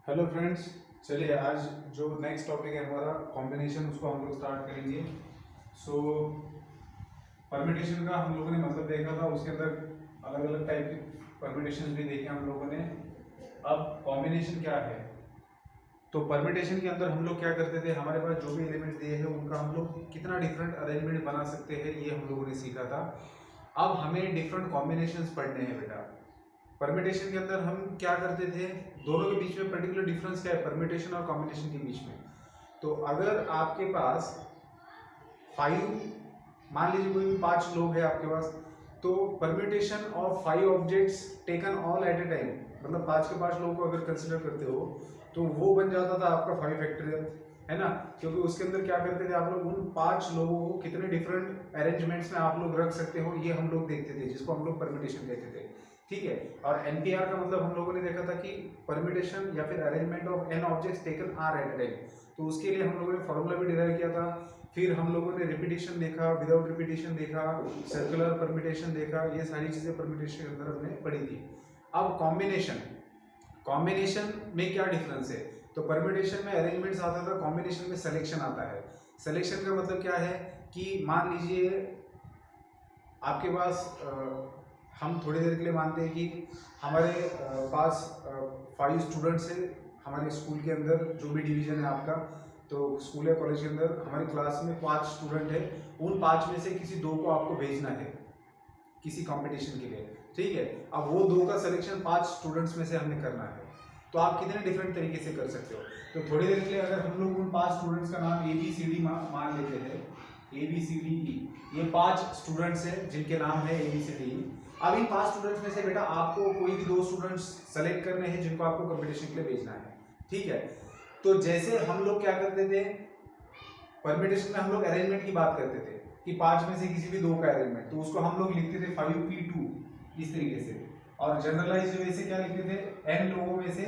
Hello friends, चलिए आज जो नेक्स्ट टॉपिक है हमारा कॉम्बिनेशन, उसको हम लोग स्टार्ट करेंगे। सो परमिटेशन का हम लोगों ने मतलब देखा था, उसके अंदर अलग अलग टाइप के परमिटेशन भी देखे हम लोगों ने। अब कॉम्बिनेशन क्या है, तो परमिटेशन के अंदर हम लोग क्या करते थे, हमारे पास जो भी एलिमेंट दिए हैं उनका हम लोग कितना डिफरेंट अरेंजमेंट बना सकते हैं, ये हम लोगों ने सीखा था। अब हमें डिफरेंट कॉम्बिनेशंस पढ़ने हैं बेटा। परमिटेशन के अंदर हम क्या करते थे, दोनों के बीच में पर्टिकुलर डिफरेंस क्या है परमिटेशन और कॉम्बिनेशन के बीच में। तो अगर आपके पास 5, मान लीजिए कोई भी 5 लोग हैं आपके पास, तो permutation of 5 objects taken all at a time, मतलब 5 के 5 लोगों को अगर कंसिडर करते हो तो वो बन जाता था आपका 5 फैक्टोरियल, है ना। क्योंकि उसके अंदर क्या करते थे आप लोग, उन 5 लोगों को कितने डिफरेंट अरेंजमेंट्स में आप लोग रख सकते हो, ये हम लोग देखते थे, जिसको हम लोग परम्यूटेशन कहते थे। ठीक है। और एनपीआर का मतलब हम लोगों ने देखा था कि परम्यूटेशन या फिर arrangement of n objects taken r at a time, तो उसके लिए हम लोगों ने फॉर्मूला भी डिराइव किया था। फिर हम लोगों ने रिपीटेशन देखा, विदाउट रिपीटेशन देखा, सर्कुलर परम्यूटेशन देखा, ये सारी चीजें परम्यूटेशन के अंदर हमने पढ़ी थी। अब कॉम्बिनेशन, कॉम्बिनेशन में क्या डिफरेंस है, तो परम्यूटेशन में अरेंजमेंट्स आता था, कॉम्बिनेशन में सिलेक्शन आता है। सिलेक्शन का मतलब क्या है कि मान लीजिए आपके पास हम थोड़ी देर के लिए मानते हैं कि हमारे पास 5 स्टूडेंट्स हैं हमारे स्कूल के अंदर, जो भी डिवीजन है आपका, तो स्कूल या कॉलेज के अंदर हमारी क्लास में 5 स्टूडेंट है, उन 5 में से किसी 2 को आपको भेजना है किसी कंपटीशन के लिए। ठीक है। अब वो 2 का सिलेक्शन 5 स्टूडेंट्स में से हमें करना है, तो आप कितने डिफरेंट तरीके से कर सकते हो। तो थोड़ी देर के लिए अगर हम लोग उन 5 स्टूडेंट्स का नाम ABCD मान लेते हैं, ABCDE, ये 5 स्टूडेंट्स हैं जिनके नाम है ABCDE। अब इन 5 स्टूडेंट्स में से बेटा आपको कोई भी 2 स्टूडेंट्स सेलेक्ट करने हैं जिनको आपको कंपटीशन के लिए भेजना है। ठीक है। तो जैसे हम लोग क्या करते थे, परम्यूटेशन में हम लोग अरेंजमेंट की बात करते थे कि 5 में से किसी भी 2 का अरेंजमेंट, तो उसको हम लोग लिखते थे 5p2 इस तरीके से। और जनरलाइज वे से क्या लिखते थे, n लोगों में से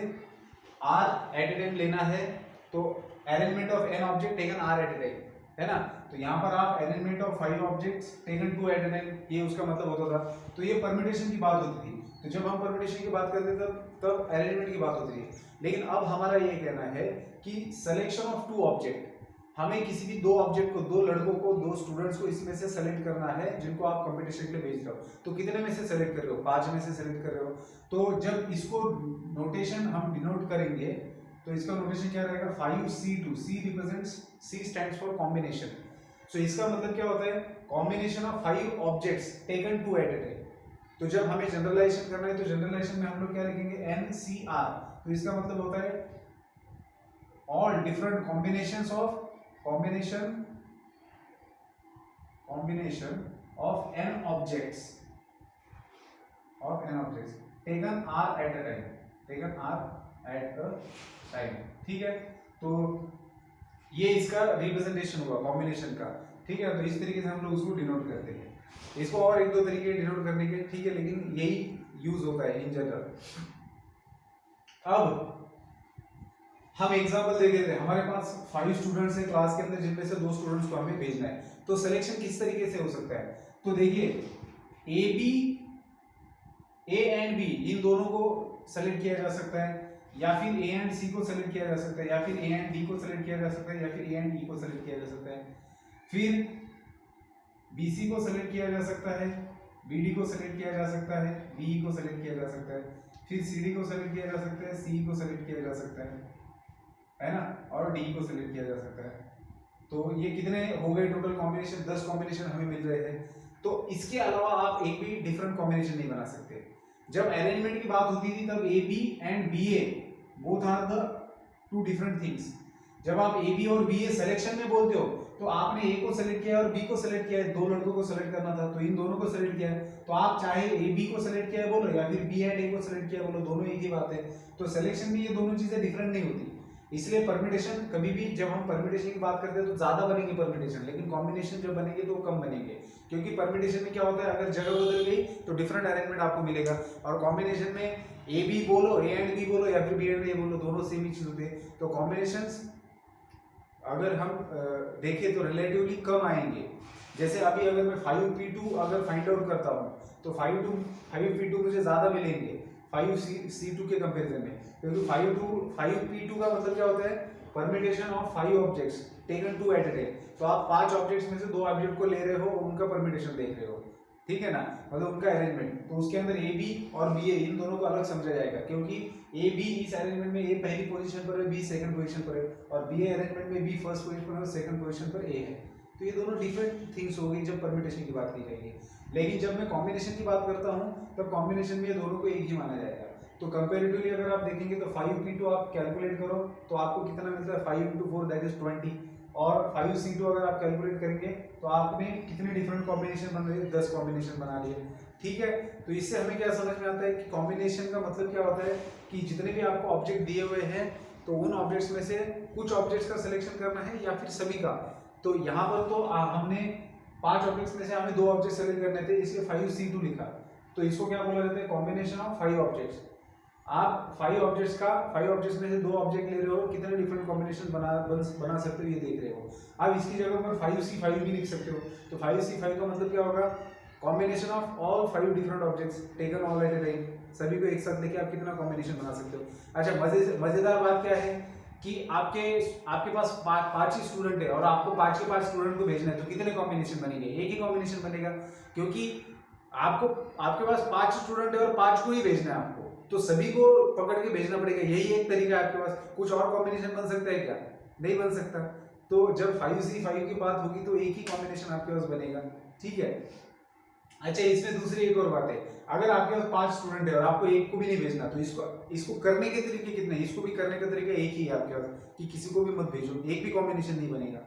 r एट ए टाइम लेना है, तो arrangement of n object taken r at a time, है ना। तो यहाँ पर आप arrangement of 5 objects taken 2 at a time, ये उसका मतलब होता था। तो ये परम्यूटेशन की बात होती थी। तो जब हम परम्यूटेशन की बात करते थे तब अरेंजमेंट की बात होती थी। लेकिन अब हमारा ये कहना है कि सिलेक्शन ऑफ 2 ऑब्जेक्ट, हमें किसी भी 2 ऑब्जेक्ट को, 2 लड़कों को, 2 स्टूडेंट्स को इसमें से सेलेक्ट करना है जिनको आप कंपटीशन के लिए भेज रहे हो। तो कितने में से सेलेक्ट कर रहे हो, 5 में से सेलेक्ट कर रहे हो। तो जब इसको नोटेशन हम डिनोट करेंगे तो इसका नोटेशन क्या रहेगा, 5C2, C represents, C stands for combination. So इसका मतलब क्या होता है, combination of 5 objects taken 2 at a time. तो जब हमें जनरलाइजेशन करना है तो जनरलाइजेशन में हम लोग क्या लिखेंगे, NCR। तो इसका मतलब होता है all different combinations of combination of n objects taken r at a time, ठीक है। तो ये इसका रिप्रेजेंटेशन हुआ कॉम्बिनेशन का। ठीक है। तो इस तरीके से हम लोग उसको डिनोट करते हैं। इसको और 1-2 तरीके डिनोट करने के, ठीक है, लेकिन यही यूज होता है इन जनरल। अब हम एग्जांपल दे देते हैं, हमारे पास 5 स्टूडेंट्स हैं क्लास के अंदर, जिनमें से 2 स्टूडेंट्स को हमें भेजना है। तो सिलेक्शन किस तरीके से हो सकता है, तो देखिए A एंड B इन दोनों को सेलेक्ट किया जा सकता है, या फिर A एंड C को सेलेक्ट किया जा सकता है, या फिर A एंड D को सेलेक्ट किया जा सकता है, या फिर A एंड E को सेलेक्ट किया जा सकता है। फिर BC को सेलेक्ट किया जा सकता है, BD को सेलेक्ट किया जा सकता है, DE को सेलेक्ट किया जा सकता है, फिर CD को सेलेक्ट किया जा सकता है, CE को सेलेक्ट किया जा सकता है ना, और डी को सिलेक्ट किया जा सकता है। तो ये कितने हो गए टोटल कॉम्बिनेशन, 10 कॉम्बिनेशन हमें मिल रहे हैं। तो इसके अलावा आप एक भी डिफरेंट कॉम्बिनेशन नहीं बना सकते। जब अरेंजमेंट की बात होती थी तब AB and BA both are the 2 different things. जब आप AB और BA सिलेक्शन में बोलते हो तो आपने A को सेलेक्ट किया और B को सेलेक्ट किया है, 2 लड़कों को सेलेक्ट करना था तो इन दोनों को सेलेक्ट किया है। तो आप चाहे AB को सेलेक्ट किया है बोलो, या फिर B एंड A को सेलेक्ट किया बोलो, दोनों एक ही बात है। तो सिलेक्शन में ये दोनों चीजें डिफरेंट नहीं होती। इसलिए परम्यूटेशन कभी भी, जब हम परम्यूटेशन की बात करते हैं तो ज्यादा बनेंगे परम्यूटेशन, लेकिन कॉम्बिनेशन जब बनेंगे तो कम बनेंगे। क्योंकि परम्यूटेशन में क्या होता है, अगर जगह बदल गई तो डिफरेंट अरेंजमेंट आपको मिलेगा, और कॉम्बिनेशन में A B बोलो, A एंड B बोलो, या फिर B एंड A बोलो, दोनों सेम ही चीज होती है। तो कॉम्बिनेशंस अगर हम देखें तो रिलेटिवली कम आएंगे। जैसे अभी अगर मैं 5p2 अगर फाइंड आउट करता हूँ तो 5p2 मुझे ज्यादा मिलेंगे, 5C2 के कंपेरिजन में, क्योंकि 5P2 का मतलब क्या होता है, permutation of 5 objects taken 2 at a time. तो आप 5 ऑब्जेक्ट्स में से 2 ऑब्जेक्ट को ले रहे हो और उनका परमिटेशन देख रहे हो, ठीक है ना, मतलब उनका अरेंजमेंट। तो उसके अंदर ए बी और बी ए इन दोनों को अलग समझा जाएगा, क्योंकि ए बी इस अरेंजमेंट में ए पहली पोजीशन पर है, बी सेकंड पोजीशन पर है, और बी ए अरेंजमेंट में बी फर्स्ट पोजीशन पर है और सेकंड पोजीशन पर ए है। तो ये दोनों डिफरेंट थिंग्स हो गई जब परमिटेशन की बात की जाएगी। लेकिन जब मैं कॉम्बिनेशन की बात करता हूँ तब कॉम्बिनेशन में ये दोनों को एक ही माना जाएगा। तो कंपेरेटिवली अगर आप देखेंगे तो 5P2 आप कैलकुलेट करो तो आपको कितना मिलता है, 5 × 4 दैट इज 20, और 5C2 अगर आप कैलकुलेट करेंगे तो आपने कितने डिफरेंट कॉम्बिनेशन बन रहे हैं, 10 कॉम्बिनेशन बना लिए, ठीक है। तो इससे हमें क्या समझ में आता है कि कॉम्बिनेशन का मतलब क्या होता है कि जितने भी आपको ऑब्जेक्ट दिए हुए हैं तो उन ऑब्जेक्ट्स में से कुछ ऑब्जेक्ट्स का सिलेक्शन करना है या फिर सभी का। तो यहाँ पर तो हमने 5 ऑब्जेक्ट्स में से हमें 2 ऑब्जेक्ट सेलेक्ट करने थे, इसलिए 5C2 लिखा। तो इसको क्या बोला जाता है, कॉम्बिनेशन ऑफ 5 ऑब्जेक्ट्स। आप 5 ऑब्जेक्ट्स में से 2 ऑब्जेक्ट ले रहे हो, कितने डिफरेंट कॉम्बिनेशन बना सकते हो ये देख रहे हो। अब इसकी जगह पर 5C5 भी लिख सकते हो। तो 5C5 का मतलब क्या होगा, combination of all 5 different objects taken all at a time, सभी को एक साथ लेके आप कितना कॉम्बिनेशन बना सकते हो। अच्छा, मजेदार बात क्या है कि आपके पास 5 ही स्टूडेंट है और आपको 5 के 5 स्टूडेंट को भेजना है, तो कितने कॉम्बिनेशन बनेंगे, एक ही कॉम्बिनेशन बनेगा, क्योंकि आपके पास 5 स्टूडेंट है और 5 को ही भेजना है आपको, तो सभी को पकड़ के भेजना पड़ेगा। यही एक तरीका है आपके पास। कुछ और कॉम्बिनेशन बन सकता है क्या, नहीं बन सकता। तो जब 5C5 की बात होगी तो एक ही कॉम्बिनेशन आपके पास बनेगा, ठीक है। अच्छा, इसमें दूसरी एक और बात है, अगर आपके पास 5 स्टूडेंट है और आपको एक को भी नहीं भेजना, तो इसको करने के तरीके कितने, इसको भी करने का तरीका एक ही है आपके पास कि किसी को भी मत भेजो, एक भी कॉम्बिनेशन नहीं बनेगा,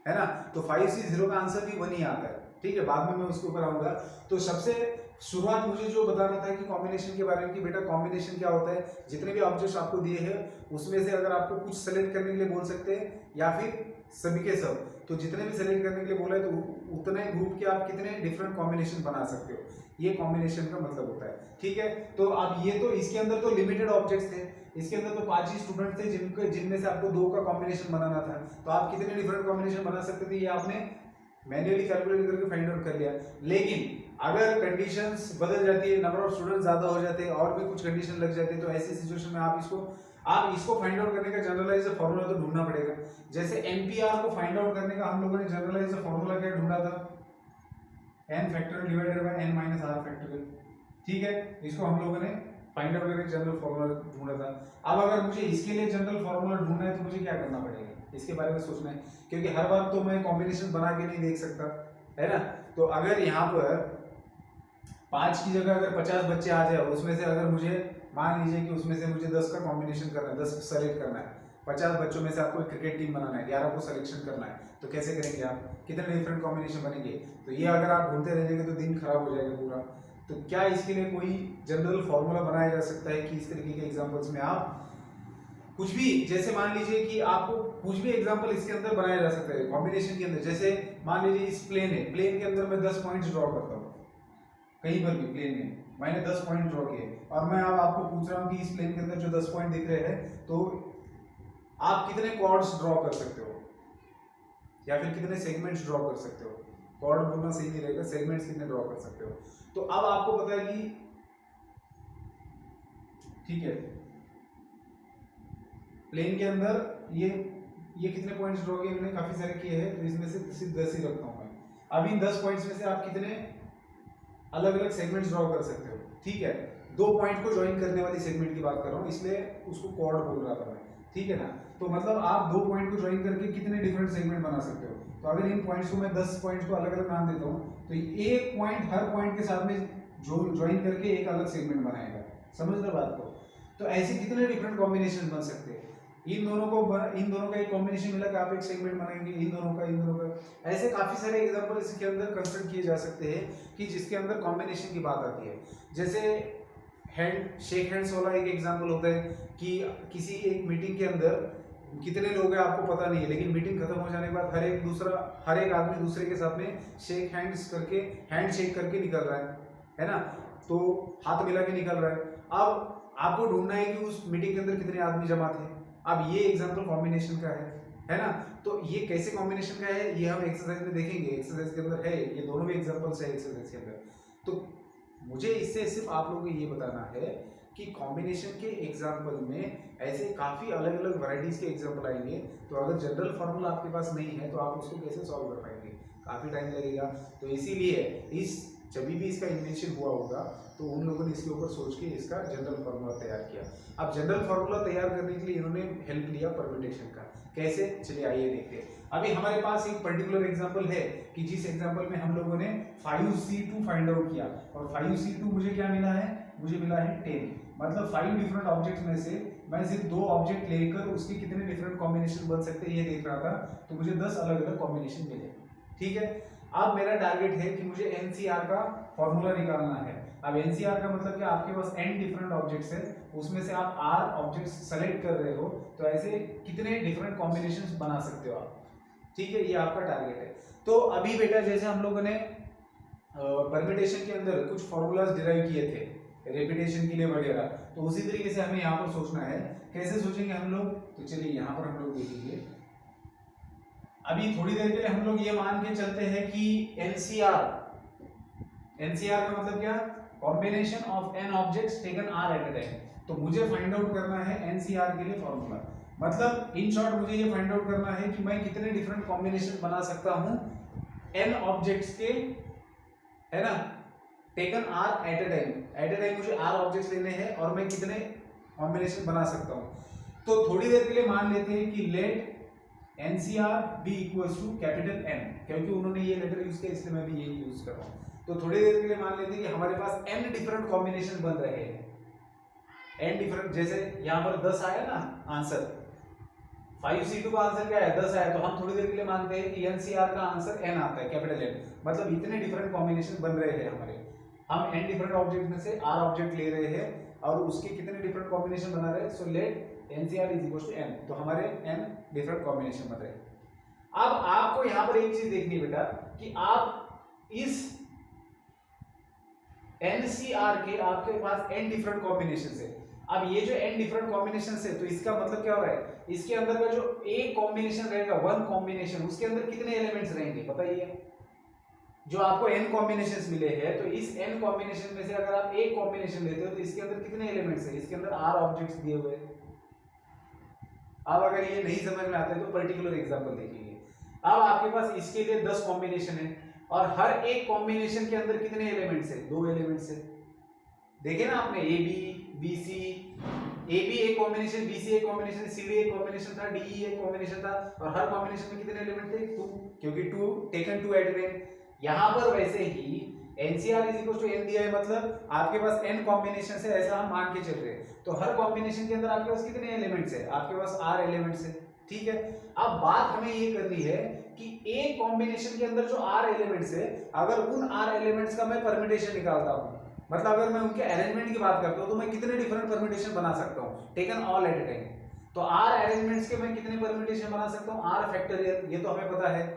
है ना। तो 5C0 का आंसर भी 1 ही आता है, ठीक है। बाद में मैं उसके ऊपर आऊंगा। तो सबसे शुरुआत मुझे जो बताना था कि कॉम्बिनेशन के बारे में, कि बेटा कॉम्बिनेशन क्या होता है, जितने भी ऑब्जेक्ट्स आपको दिए हैं उसमें से अगर आपको कुछ सेलेक्ट करने के लिए बोल सकते हैं या फिर सभी के सब, तो जितने भी सेलेक्ट करने के लिए बोला है तो उतने ग्रुप के आप कितने डिफरेंट कॉम्बिनेशन बना सकते हो, ये कॉम्बिनेशन का मतलब होता है, ठीक है। तो अब ये तो इसके अंदर तो लिमिटेड ऑब्जेक्ट्स थे, इसके अंदर तो 5 ही स्टूडेंट थे जिनमें से आपको 2 का कॉम्बिनेशन बनाना था, तो आप कितने डिफरेंट कॉम्बिनेशन बना सकते थे ये आपने मैन्युअली कैलकुलेट करके फाइंड आउट कर लिया। लेकिन अगर कंडीशंस बदल जाती है, नंबर ऑफ स्टूडेंट्स ज्यादा हो जाते हैं और भी कुछ कंडीशन लग जाती है, तो ऐसी सिचुएशन में आप इसको फाइंड आउट करने का जनरलाइज फार्मूला तो ढूंढना पड़ेगा। जैसे एनपीआर को फाइंड आउट करने का हम लोगों ने जनरलाइज फार्मूला क्या ढूंढा था, n factorial divided bye n minus r factorial, ठीक है। इसको हम लोगों ने फाइंड आउट करके जनरल फार्मूला ढूंढा था। अब अगर मुझे इसके लिए जनरल फार्मूला ढूंढना है तो मुझे क्या करना पड़ेगा, इसके बारे में सोचना है, क्योंकि हर बार तो मैं कॉम्बिनेशन बना के नहीं देख सकता, है ना। तो अगर यहाँ पर 5 की जगह अगर 50 बच्चे आ जाए, उसमें से अगर मुझे मान लीजिए कि उसमें से मुझे 10 का कॉम्बिनेशन करना है, 10 सेलेक्ट करना है, 50 बच्चों में से आपको एक क्रिकेट टीम बनाना है, 11 को सिलेक्शन करना है, तो कैसे करेंगे आप, कितने डिफरेंट कॉम्बिनेशन बनेंगे। तो ये अगर आप ढूंढते रहेंगे तो दिन खराब हो जाएगा पूरा। तो क्या इसके लिए कोई जनरल फॉर्मूला बनाया जा सकता है कि इस तरीके के एग्जांपल्स में आप कुछ भी, जैसे मान लीजिए कि आपको कुछ भी एग्जांपल इसके अंदर बनाया जा सकता है कॉम्बिनेशन के अंदर। जैसे मान लीजिए इस प्लेन है, प्लेन के अंदर मैं 10 पॉइंट्स ड्रॉ करता हूँ, कहीं पर भी प्लेन में मैंने 10 पॉइंट ड्रॉ किए, और मैं अब आपको पूछ रहा हूँ कि इस प्लेन के अंदर जो 10 पॉइंट दिख रहे हैं, तो आप कितने कॉर्ड्स ड्रॉ कर सकते हो या फिर कितने सेगमेंट्स ड्रॉ कर सकते हो। कॉर्ड बोलना सही नहीं रहेगा, सेगमेंट्स कितने ड्रॉ कर सकते हो। तो अब आपको पता है कि ठीक है, प्लेन के अंदर ये कितने पॉइंट्स ड्रॉ किए, मैंने काफी सारे किए हैं, तो इसमें से सिर्फ 10 ही रखता हूं मैं। अब इन 10 पॉइंट्स में से आप कितने अलग अलग सेगमेंट्स ड्रॉ कर सकते हो, ठीक है। 2 पॉइंट को ज्वाइन करने वाली सेगमेंट की बात कर रहा हूँ, इसलिए उसको कॉर्ड बोल रहा था मैं, ठीक है ना। तो मतलब आप 2 पॉइंट को ज्वाइन करके कितने डिफरेंट सेगमेंट बना सकते हो। तो अगर इन पॉइंट्स को मैं 10 पॉइंट्स को अलग अलग नाम देता हूँ, तो एक पॉइंट हर पॉइंट के साथ में जो ज्वाइन करके एक अलग सेगमेंट बनाएगा, समझ रहे बात को। तो ऐसे कितने डिफरेंट कॉम्बिनेशन बन सकते हैं। इन दोनों का एक कॉम्बिनेशन मिला कि आप एक सेगमेंट बनाएंगे, इन दोनों का। ऐसे काफी सारे एग्जांपल इसके अंदर कंसिडर किए जा सकते हैं कि जिसके अंदर कॉम्बिनेशन की बात आती है। जैसे शेक हैंड्स वाला एक एग्जांपल होता है कि किसी एक मीटिंग के अंदर कितने लोग हैं आपको पता नहीं है, लेकिन मीटिंग खत्म हो जाने के बाद हर एक आदमी दूसरे के साथ में शेक हैंड शेक करके निकल रहा है ना, तो हाथ मिला के निकल रहा है। अब आपको ढूंढना है कि उस मीटिंग के अंदर कितने आदमी जमा थे। अब ये एग्जांपल कॉम्बिनेशन का है ना। तो ये कैसे कॉम्बिनेशन का है ये हम एक्सरसाइज में देखेंगे, एक्सरसाइज के अंदर है, ये दोनों भी एग्जांपल्स है एक्सरसाइज के अंदर। तो मुझे इससे सिर्फ आप लोगों को ये बताना है कि कॉम्बिनेशन के एग्जाम्पल में ऐसे काफ़ी अलग अलग वैरायटीज के एग्जाम्पल आएंगे, तो अगर जनरल फार्मूला आपके पास नहीं है तो आप उसको कैसे सॉल्व कर पाएंगे, काफ़ी टाइम लगेगा। तो इसीलिए इस जब भी इसका इन्वेंशन हुआ होगा तो उन लोगों ने इसके ऊपर सोच के इसका जनरल फार्मूला तैयार किया। अब जनरल फार्मूला तैयार करने के लिए इन्होंने हेल्प लिया परम्यूटेशन का। कैसे, चलिए आइए देखते हैं। अभी हमारे पास एक पर्टिकुलर एग्जांपल है कि जिस एग्जांपल में हम लोगों ने 5C2 फाइंड आउट किया, और 5C2 मुझे क्या मिला है, मुझे मिला है 10। मतलब 5 डिफरेंट ऑब्जेक्ट्स में से मैं सिर्फ 2 ऑब्जेक्ट लेकर उसके कितने डिफरेंट कॉम्बिनेशन बन सकते हैं ये देख रहा था, तो मुझे 10 अलग अलग कॉम्बिनेशन मिले। ठीक है, अब मेरा टारगेट है कि मुझे एनसीआर का फॉर्मूला निकालना है। अब एनसीआर का मतलब कि आपके पास n डिफरेंट ऑब्जेक्ट्स है, उसमें से आप r ऑब्जेक्ट्स सेलेक्ट कर रहे हो, तो ऐसे कितने डिफरेंट कॉम्बिनेशंस बना सकते हो आप। ठीक है, ये आपका टारगेट है। तो अभी बेटा जैसे हम लोगों ने परम्यूटेशन के अंदर कुछ फॉर्मूलाज डिराइव किए थे रेपिटेशन के लिए वगैरह, तो उसी तरीके से हमें यहाँ पर सोचना है। कैसे सोचेंगे हम लोग, तो चलिए यहाँ पर हम लोग देखेंगे। अभी थोड़ी देर के लिए हम लोग ये मान के चलते हैं कि एनसीआर का मतलब क्या, combination of n objects taken r at a time. तो मुझे फाइंड आउट करना है एनसीआर के लिए फॉर्मूला, मतलब इन शॉर्ट मुझे ये फाइंड आउट करना है कि मैं कितने डिफरेंट कॉम्बिनेशन बना सकता हूं n ऑब्जेक्ट्स के, है ना, taken r at a time. At a time मुझे r ऑब्जेक्ट्स लेने हैं और मैं कितने कॉम्बिनेशन बना सकता हूं। तो थोड़ी देर के लिए मान लेते हैं कि let NCR be equals to कैपिटल N, क्योंकि उन्होंने ये लेटर यूज किया इसलिए मैं भी यही यूज कर रहा हूँ। तो थोड़ी देर के लिए मान लेते हैं कि हमारे पास n डिफरेंट कॉम्बिनेशन बन रहे हैं, n डिफरेंट। जैसे यहाँ पर 10 आया ना आंसर, 5C2 का आंसर क्या है, 10 आया, तो हम थोड़ी देर के लिए मानते हैं कि NCR का आंसर n आता है, कैपिटल N। मतलब इतने डिफरेंट कॉम्बिनेशन बन रहे हैं हमारे, हम n डिफरेंट ऑब्जेक्ट में से r ऑब्जेक्ट ले रहे हैं और उसके कितने डिफरेंट कॉम्बिनेशन बना रहे हैं। So let NCR is equal to n, तो हमारे n डिफरेंट कॉम्बिनेशन बन रहे हैं। अब आपको यहाँ पर एक चीज देखनी है बेटा कि आप इस NCR के आपके पास n डिफरेंट कॉम्बिनेशन है। अब ये जो n डिफरेंट कॉम्बिनेशन है, तो इसका मतलब क्या हो रहा है, इसके अंदर का जो एक कॉम्बिनेशन रहेगा, वन कॉम्बिनेशन, उसके अंदर कितने एलिमेंट्स रहेंगे बताइए। जो आपको n कॉम्बिनेशंस मिले हैं, तो इस n कॉम्बिनेशन में से अगर आप एक कॉम्बिनेशन लेते हो तो इसके अंदर कितने एलिमेंट्स है, इसके अंदर r ऑब्जेक्ट्स दिए हुए हैं। अब अगर ये नहीं समझ में आता है तो पर्टिकुलर एग्जांपल देखेंगे। अब आपके पास इसके लिए 10 कॉम्बिनेशन है और हर एक कॉम्बिनेशन के अंदर कितने एलिमेंट्स है, 2 एलिमेंट्स है। देखे ना आपने A B B C, A B एक कॉम्बिनेशन, बी सी एक कॉम्बिनेशन, सी डी एक कॉम्बिनेशन था, डी ई एक कॉम्बिनेशन था, और हर कॉम्बिनेशन में कितने एलिमेंट थे, 2, क्योंकि 2 टेकन 2 एट अ टाइम। यहां पर वैसे ही NCR is equal to n दिया है, मतलब आपके पास n कॉम्बिनेशन है, ऐसा हम मान के चल रहे हैं। तो हर कॉम्बिनेशन के अंदर आपके पास कितने एलिमेंट्स है, आपके पास r एलिमेंट्स है। ठीक है, अब बात हमें ये करनी है कि एक कॉम्बिनेशन के अंदर जो r एलिमेंट्स है, अगर उन r एलिमेंट्स का मैं परम्यूटेशन निकालता हूं, मतलब अगर मैं उनके अरेंजमेंट की बात करता हूं, तो मैं कितने डिफरेंट परम्यूटेशन बना सकता हूं taken all at a time. तो r अरेंजमेंट्स के मैं कितने परम्यूटेशन बना सकता हूं, r फैक्टोरियल, ये तो हमें पता है।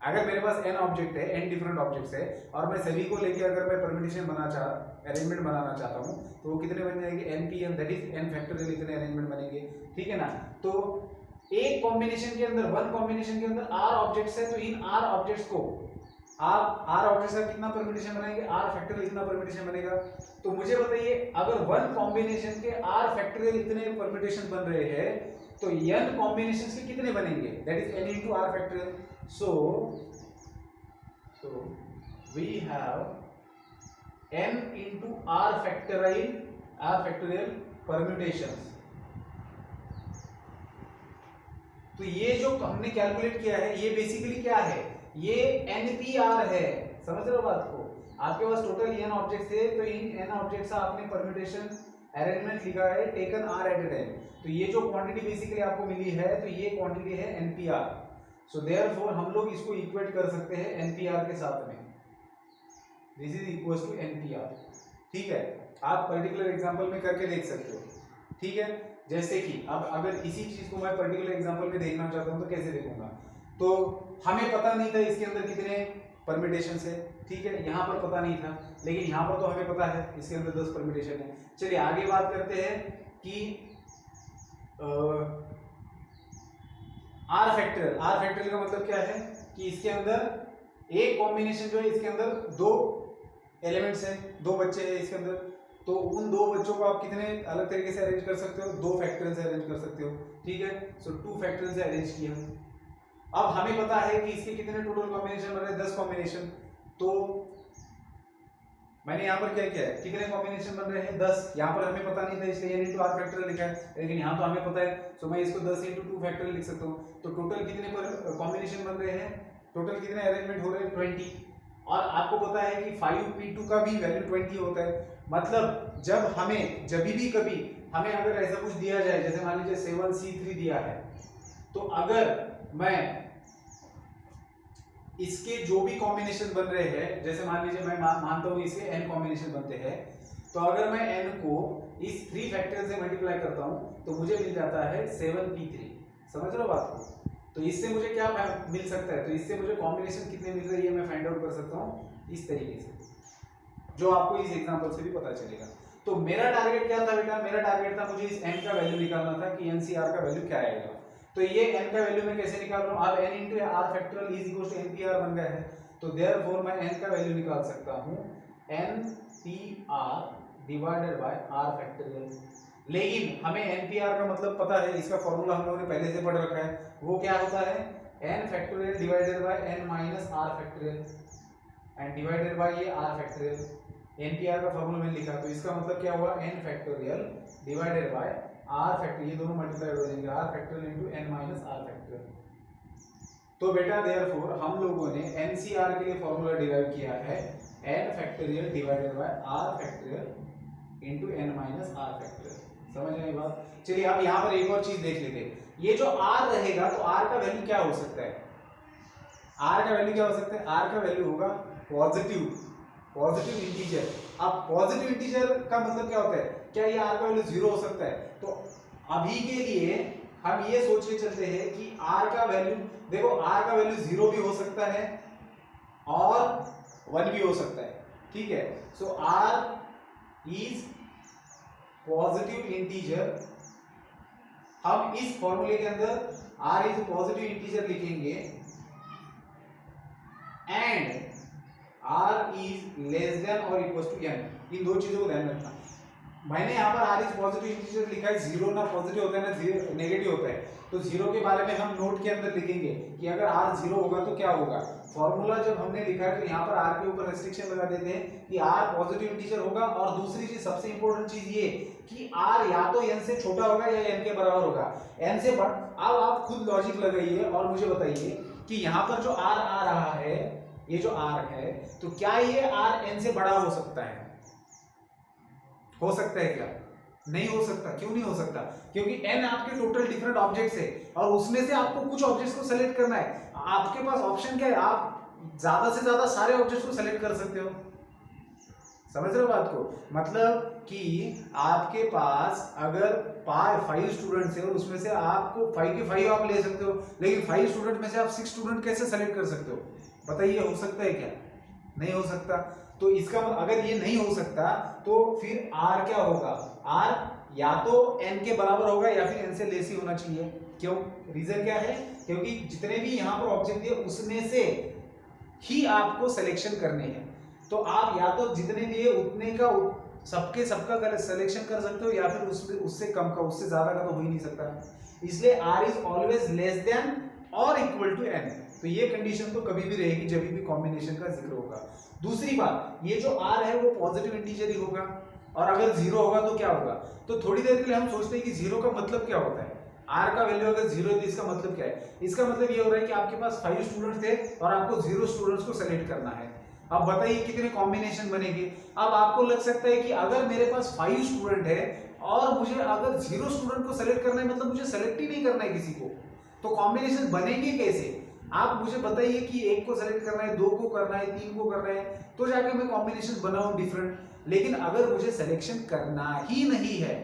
अगर मेरे पास n ऑब्जेक्ट है, n डिफरेंट ऑब्जेक्ट्स है, और मैं सभी को लेके अगर मैं परम्यूटेशन अरेंजमेंट बनाना चाहता हूं, तो वो कितने बन जाएंगे, npn, that is n factorial, इतने अरेंजमेंट बनेंगे। ठीक है ना। तो एक कॉम्बिनेशन के अंदर, वन कॉम्बिनेशन के अंदर r ऑब्जेक्ट्स है, तो इन r ऑब्जेक्ट्स को आप r ऑब्जेक्ट्स का कितना परम्यूटेशन बनाएंगे, r फैक्टोरियल इतना परम्यूटेशन बनेगा। तो मुझे बताइए अगर वन कॉम्बिनेशन के r फैक्टोरियल इतने परम्यूटेशन बन रहे हैं, तो n कॉम्बिनेशंस के कितने बनेंगे, that is n into r factorial. So we have n into r factorial permutations। तो ये जो हमने कैलकुलेट किया है, ये बेसिकली क्या है, ये NPR है। समझ रहे हो बात को। आपके पास टोटल n ऑब्जेक्ट्स थे, तो इन n ऑब्जेक्ट्स का आपने परम्यूटेशन अरेंजमेंट लिखा है taken r at a time. तो ये जो क्वांटिटी बेसिकली आपको मिली है, तो ये क्वांटिटी है NPR। सो देयरफॉर हम लोग इसको इक्वेट कर सकते हैं NPR के साथ में, this is equals to NPR। ठीक है, आप पर्टिकुलर एग्जांपल में करके देख सकते हो। ठीक है, जैसे कि अब अगर इसी चीज को मैं पर्टिकुलर एग्जांपल में देखना चाहता हूं, तो कैसे देखूंगा। तो हमें पता नहीं था इसके अंदर कितने परम्यूटेशंस है। ठीक है, यहाँ पर पता नहीं था, लेकिन यहाँ पर तो हमें पता है इसके अंदर 10 परम्यूटेशन है। चलिए आगे बात करते हैं कि r फैक्टोरियल का मतलब क्या है कि इसके अंदर एक कॉम्बिनेशन जो है, इसके अंदर 2 एलिमेंट्स हैं, 2 बच्चे हैं इसके अंदर। तो उन दो बच्चों को आप कितने अलग तरीके से अरेंज कर सकते हो, 2 फैक्टरियल से अरेंज कर सकते हो, ठीक है। सो 2 फैक्टरियल से अरेंज किया। अब हमें पता है कि इसके कितने टोटल कॉम्बिनेशन बन रहे हैं, 10 कॉम्बिनेशन। तो मैंने यहाँ पर क्या किया है, कितने कॉम्बिनेशन बन रहे हैं, 10। यहाँ पर हमें पता नहीं था इसलिए n into r फैक्टरियल लिखा है, लेकिन यहाँ तो हमें पता है, तो मैं इसको 10 into 2 फैक्टरियल लिख सकता हूँ। तो टोटल कितने कॉम्बिनेशन बन रहे हैं, टोटल कितने अरेंजमेंट हो रहे हैं, 20। और आपको पता है कि 5p2 का भी वैल्यू 20 होता है। मतलब जब भी कभी हमें अगर ऐसा कुछ दिया जाए, जैसे मान लीजिए 7c3 दिया है, तो अगर मैं इसके जो भी कॉम्बिनेशन बन रहे हैं, जैसे मान लीजिए मैं मानता हूं इसके n कॉम्बिनेशन बनते हैं, तो अगर मैं n को इस 3 फैक्टरियल से मल्टीप्लाई करता हूं तो मुझे मिल जाता है 7p3। समझ रहे हो बात को? तो इससे मुझे क्या मिल सकता है, तो इससे मुझे कॉम्बिनेशन कितने मिल रही है मैं फाइंड आउट कर सकता हूं इस तरीके से, जो आपको इस एग्जांपल से भी पता चलेगा। तो मेरा टारगेट क्या था बेटा, मेरा टारगेट था मुझे इस n का वैल्यू निकालना था कि NCR का वैल्यू क्या आएगा। तो ये n का वैल्यू मैं कैसे निकाल रहा हूं, अब n into r factorial is equal to NPR बन गया है, तो देयरफॉर मैं n का वैल्यू निकाल सकता हूं NPR divided by r factorial. लेकिन हमें NPR का मतलब पता है, इसका फार्मूला हम लोगों ने पहले से पढ़ रखा है, वो क्या होता है n factorial divided by n minus r factorial and divided by ये r फैक्टरियल। NPR का फार्मूला मैंने लिखा, तो इसका मतलब क्या हुआ, n factorial divided bye r factorial, ये दोनों मल्टीप्लाई हो जाएंगे, r factorial into n minus r factorial. तो बेटा देयरफॉर हम लोगों ने NCR के लिए फार्मूला डिराइव किया है n factorial divided bye r factorial into n minus r factorial. समझ रहे हैं बात? चलिए अब यहाँ पर एक और चीज देख लेते हैं, ये जो r रहेगा तो r का वैल्यू क्या हो सकता है, r का वैल्यू क्या हो सकता है, r का वैल्यू होगा पॉजिटिव इंटीजर। अब पॉजिटिव इंटीजर का मतलब क्या होता है, क्या ये r का वैल्यू 0 हो सकता है? तो अभी के लिए हम ये सोच के चलते हैं कि r का वैल्यू, देखो r का वैल्यू 0 भी हो सकता है और 1 भी हो सकता है, ठीक है। सो r इज पॉजिटिव इंटीजर। हम इस फॉर्मूले के अंदर r इज पॉजिटिव इंटीजर लिखेंगे and r is less than और इक्वल टू n। इन दो चीजों को ध्यान में रखना। मैंने यहाँ पर r इज पॉजिटिव इंटीजर लिखा है, 0 ना पॉजिटिव होता है ना नेगेटिव होता है, तो 0 के बारे में हम नोट के अंदर लिखेंगे कि अगर r 0 होगा तो क्या होगा। फॉर्मूला जब हमने लिखा है तो यहाँ पर r के ऊपर रेस्ट्रिक्शन लगा देते हैं कि r पॉजिटिव इंटीजर होगा, और दूसरी चीज सबसे इंपॉर्टेंट चीज ये कि r या तो n से छोटा होगा या n के बराबर होगा, n से बड़ा। अब आप खुद लॉजिक लगाइए और मुझे बताइए कि यहाँ पर जो r आ रहा है, ये जो r है, तो क्या ये r n से बड़ा हो सकता है? हो सकता है क्या? नहीं हो सकता। क्यों नहीं हो सकता? क्योंकि n आपके टोटल डिफरेंट ऑब्जेक्ट्स है और उसमें से आपको कुछ ऑब्जेक्ट्स को सेलेक्ट करना है। आपके पास ऑप्शन क्या है, आप ज्यादा से ज्यादा सारे ऑब्जेक्ट्स को सेलेक्ट कर सकते हो। समझ रहे हो बात को? मतलब कि आपके पास अगर 5 स्टूडेंट्स है और उसमें से आपको 5 के 5 आप ले सकते हो, लेकिन 5 स्टूडेंट में से आप 6 स्टूडेंट कैसे सेलेक्ट कर सकते हो? बताइए, हो सकता है क्या? नहीं हो सकता। तो इसका अगर ये नहीं हो सकता तो फिर r क्या होगा, r या तो n के बराबर होगा या फिर n से लेस ही होना चाहिए। क्यों? रीजन क्या है? क्योंकि जितने भी यहाँ पर ऑब्जेक्ट दिए उसमें से ही आपको सिलेक्शन करने हैं। तो आप या तो जितने दिए उतने का सबका सिलेक्शन कर सकते हो या फिर उससे कम का, उससे ज्यादा का तो हो ही नहीं सकता। इसलिए r is always less than और इक्वल टू n। तो ये कंडीशन तो कभी भी रहेगी जब भी कॉम्बिनेशन का जिक्र होगा। दूसरी बात, ये जो r है वो पॉजिटिव इंटीजर ही होगा, और अगर 0 होगा तो क्या होगा? तो थोड़ी देर के लिए हम सोचते हैं कि 0 का मतलब क्या होता है, r का वैल्यू अगर 0 है तो इसका मतलब क्या है? इसका मतलब ये हो रहा है कि आपके पास 5 स्टूडेंट्स थे और आपको 0 स्टूडेंट्स को सेलेक्ट करना है। अब बताइए कितने कॉम्बिनेशन बनेंगे। अब आपको लग सकता है कि अगर मेरे पास 5 स्टूडेंट है और मुझे अगर 0 स्टूडेंट को सेलेक्ट करना है, मतलब मुझे सेलेक्ट ही नहीं करना है किसी को, तो कॉम्बिनेशन बनेंगे कैसे? आप मुझे बताइए कि 1 को सेलेक्ट करना है, 2 को करना है, 3 को करना है, तो जाके मैं कॉम्बिनेशन बनाऊं डिफरेंट। लेकिन अगर मुझे सिलेक्शन करना ही नहीं है,